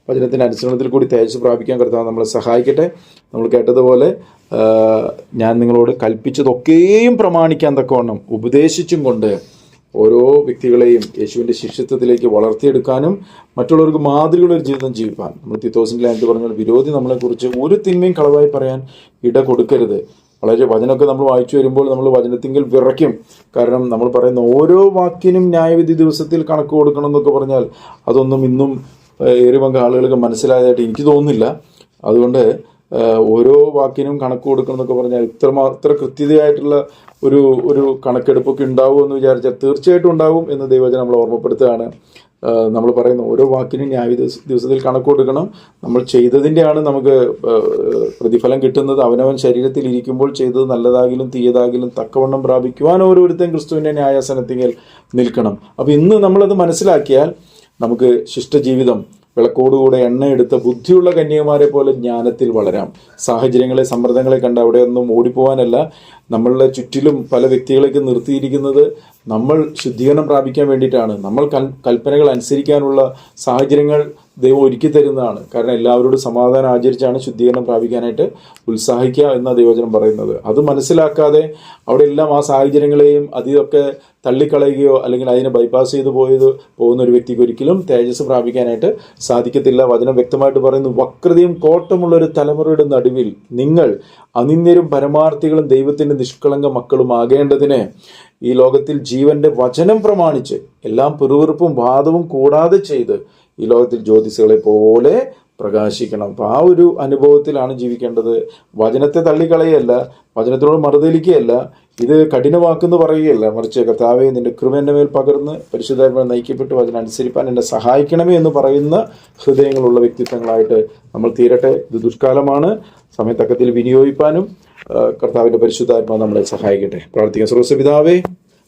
വചനത്തിൻ്റെ അനുസരണത്തിൽ കൂടി തേജസ് പ്രാപിക്കാൻ കർത്താവ് നമ്മളെ സഹായിക്കട്ടെ. നമ്മൾ കേട്ടതുപോലെ ഞാൻ നിങ്ങളോട് കൽപ്പിച്ചതൊക്കെയും പ്രമാണിക്കാൻ തക്കവണ്ണം ഉപദേശിച്ചും കൊണ്ട് ഓരോ വ്യക്തികളെയും യേശുവിൻ്റെ ശിഷ്യത്വത്തിലേക്ക് വളർത്തിയെടുക്കാനും മറ്റുള്ളവർക്ക് മാതൃകയുള്ള ജീവിതം ജീവിക്കാൻ നമ്മൾ തീത്തോസിൻ്റെ ലാൻഡ് പറഞ്ഞ വിരോധി നമ്മളെക്കുറിച്ച് ഒരു തിന്മയും കളവായി പറയാൻ ഇട കൊടുക്കരുത്. വളരെ വചനമൊക്കെ നമ്മൾ വായിച്ചു വരുമ്പോൾ നമ്മൾ വചനത്തിങ്കിൽ വിറയ്ക്കും. കാരണം നമ്മൾ പറയുന്ന ഓരോ വാക്കിനും ന്യായവിധി ദിവസത്തിൽ കണക്ക് കൊടുക്കണം എന്നൊക്കെ പറഞ്ഞാൽ അതൊന്നും ഇന്നും ഏറെ പങ്ക് ആളുകൾക്ക് മനസ്സിലായതായിട്ട് എനിക്ക് തോന്നുന്നില്ല. അതുകൊണ്ട് ഓരോ വാക്കിനും കണക്ക് കൊടുക്കണം എന്നൊക്കെ പറഞ്ഞാൽ ഇത്ര കൃത്യതയായിട്ടുള്ള ഒരു കണക്കെടുപ്പൊക്കെ ഉണ്ടാവും എന്ന് വിചാരിച്ചാൽ തീർച്ചയായിട്ടും ഉണ്ടാവും എന്ന് ദൈവവചനം നമ്മൾ ഓർമ്മപ്പെടുത്തുകയാണ്. നമ്മൾ പറയുന്ന ഓരോ വാക്കിനും ന്യായ ദിവസത്തിൽ കണക്ക് കൊടുക്കണം. നമ്മൾ ചെയ്തതിൻ്റെയാണ് നമുക്ക് പ്രതിഫലം കിട്ടുന്നത്. അവനവൻ ശരീരത്തിൽ ഇരിക്കുമ്പോൾ ചെയ്തത് നല്ലതാകിലും തീയതാകിലും തക്കവണ്ണം പ്രാപിക്കുവാൻ ഓരോരുത്തരും ക്രിസ്തുവിൻ്റെ ന്യായാസനത്തിങ്കിൽ നിൽക്കണം. അപ്പോൾ ഇന്ന് നമ്മളത് മനസ്സിലാക്കിയാൽ നമുക്ക് ശിഷ്ടജീവിതം വിളക്കോടുകൂടെ എണ്ണയെടുത്ത ബുദ്ധിയുള്ള കന്യകമാരെ പോലെ ജ്ഞാനത്തിൽ വളരാം. സാഹചര്യങ്ങളെ സമ്മർദ്ദങ്ങളെ കണ്ട് അവിടെയൊന്നും ഓടിപ്പോവാനല്ല. നമ്മളുടെ ചുറ്റിലും പല വ്യക്തികളേക്ക് നിർത്തിയിരിക്കുന്നത് നമ്മൾ ശുദ്ധീകരണം പ്രാപിക്കാൻ വേണ്ടിയിട്ടാണ്. നമ്മൾ കൽപ്പനകൾ അനുസരിക്കാനുള്ള സാഹചര്യങ്ങൾ ദൈവം ഒരുക്കി തരുന്നതാണ്. കാരണം എല്ലാവരോടും സമാധാനം ആചരിച്ചാണ് ശുദ്ധീകരണം പ്രാപിക്കാനായിട്ട് ഉത്സാഹിക്കുക എന്ന ദൈവവചനം പറയുന്നത്. അത് മനസ്സിലാക്കാതെ അവിടെ എല്ലാം ആ സാഹചര്യങ്ങളെയും അതിതൊക്കെ തള്ളിക്കളയുകയോ അല്ലെങ്കിൽ അതിനെ ബൈപ്പാസ് ചെയ്ത് പോകുന്ന ഒരു വ്യക്തിക്ക് ഒരിക്കലും തേജസ് പ്രാപിക്കാനായിട്ട് സാധിക്കത്തില്ല. വചനം വ്യക്തമായിട്ട് പറയുന്നു, വക്രതയും കോട്ടമുള്ള ഒരു തലമുറയുടെ നടുവിൽ നിങ്ങൾ അനിന്യരും പരമാർത്ഥികളും ദൈവത്തിന്റെ നിഷ്കളങ്ക മക്കളും ആകേണ്ടതിന് ഈ ലോകത്തിൽ ജീവന്റെ വചനം പ്രമാണിച്ച് എല്ലാം പിറുവിറുപ്പും വാദവും കൂടാതെ ചെയ്ത് ഈ ലോകത്തിൽ ജ്യോതിസുകളെ പോലെ പ്രകാശിക്കണം. അപ്പം ആ ഒരു അനുഭവത്തിലാണ് ജീവിക്കേണ്ടത്. വചനത്തെ തള്ളിക്കളയല്ല, വചനത്തിനോട് മറുതലിക്കുകയല്ല, ഇത് കഠിനവാക്കെന്ന് പറയുകയല്ല, മറിച്ച് കർത്താവേ നിന്റെ കൃപ എൻ്റെ മേൽ പകർന്ന് പരിശുദ്ധാത്മാവിൽ നയിക്കപ്പെട്ട് വചനം അനുസരിപ്പാൻ എന്നെ സഹായിക്കണമേ എന്ന് പറയുന്ന ഹൃദയങ്ങളുള്ള വ്യക്തിത്വങ്ങളായിട്ട് നമ്മൾ തീരട്ടെ. ഇത് ദുഷ്കാലമാണ്, സമയത്തക്കത്തിൽ വിനിയോഗിപ്പാനും കർത്താവിൻ്റെ പരിശുദ്ധാത്മാവ് നമ്മളെ സഹായിക്കട്ടെ. പ്രാർത്ഥിക്കാം. സർവ്വസ്വ പിതാവേ,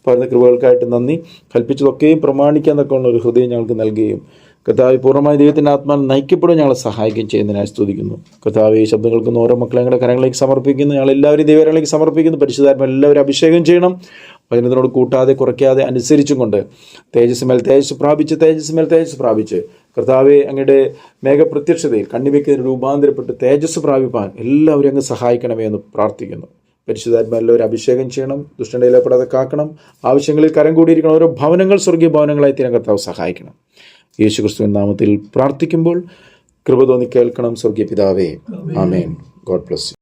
പറയുന്ന കൃപകൾക്കായിട്ട് നന്ദി. കൽപ്പിച്ചതൊക്കെയും പ്രമാണിക്കാൻ തക്കമുള്ള ഒരു ഹൃദയം ഞങ്ങൾക്ക് നൽകുകയും കർത്താവ് പൂർണ്ണമായി ദൈവത്തിൻ്റെ ആത്മാവിൽ നയിക്കപ്പെടും ഞങ്ങളെ സഹായിക്കുകയും ചെയ്യുന്നതിനായി സ്തുതിക്കുന്നു. കർത്താവ് ഈ ശബ്ദം കേൾക്കുന്ന ഓരോ മക്കളെ ഞങ്ങളുടെ കരങ്ങളിലേക്ക് സമർപ്പിക്കുന്നു. ഞങ്ങളെല്ലാവരും ദൈവകരങ്ങളിലേക്ക് സമർപ്പിക്കുന്നു. പരിശുദ്ധാത്മാ എല്ലാവരും അഭിഷേകം ചെയ്യണം. വചനത്തിനോട് കൂട്ടാതെ കുറയ്ക്കാതെ അനുസരിച്ചും കൊണ്ട് തേജസ് മേൽ തേജസ് പ്രാപിച്ച് കർത്താവെ അങ്ങയുടെ മേഘപ്രത്യക്ഷതയിൽ കണ്ണിവയ്ക്കുന്നതിന് രൂപാന്തരപ്പെട്ട് തേജസ് പ്രാപിപ്പാൻ എല്ലാവരും അങ്ങ് സഹായിക്കണമേ എന്ന് പ്രാർത്ഥിക്കുന്നു. പരിശുദ്ധാത്മാ എല്ലാവരും അഭിഷേകം ചെയ്യണം. ദുഷ്ടന്റെ ഇലപ്പെടാതെ കാക്കണം. ആവശ്യങ്ങളിൽ കരം കൂടിയിരിക്കണം. ഓരോ ഭവനങ്ങൾ സ്വർഗീയ ഭവനങ്ങളായി തീരാൻ കർത്താവ് സഹായിക്കണം. യേശുക്രിസ്തുവിൻ നാമത്തിൽ പ്രാർത്ഥിക്കുമ്പോൾ കൃപ തോന്നി കേൾക്കണം സ്വർഗീയ പിതാവേ. ആമേൻ. God bless U.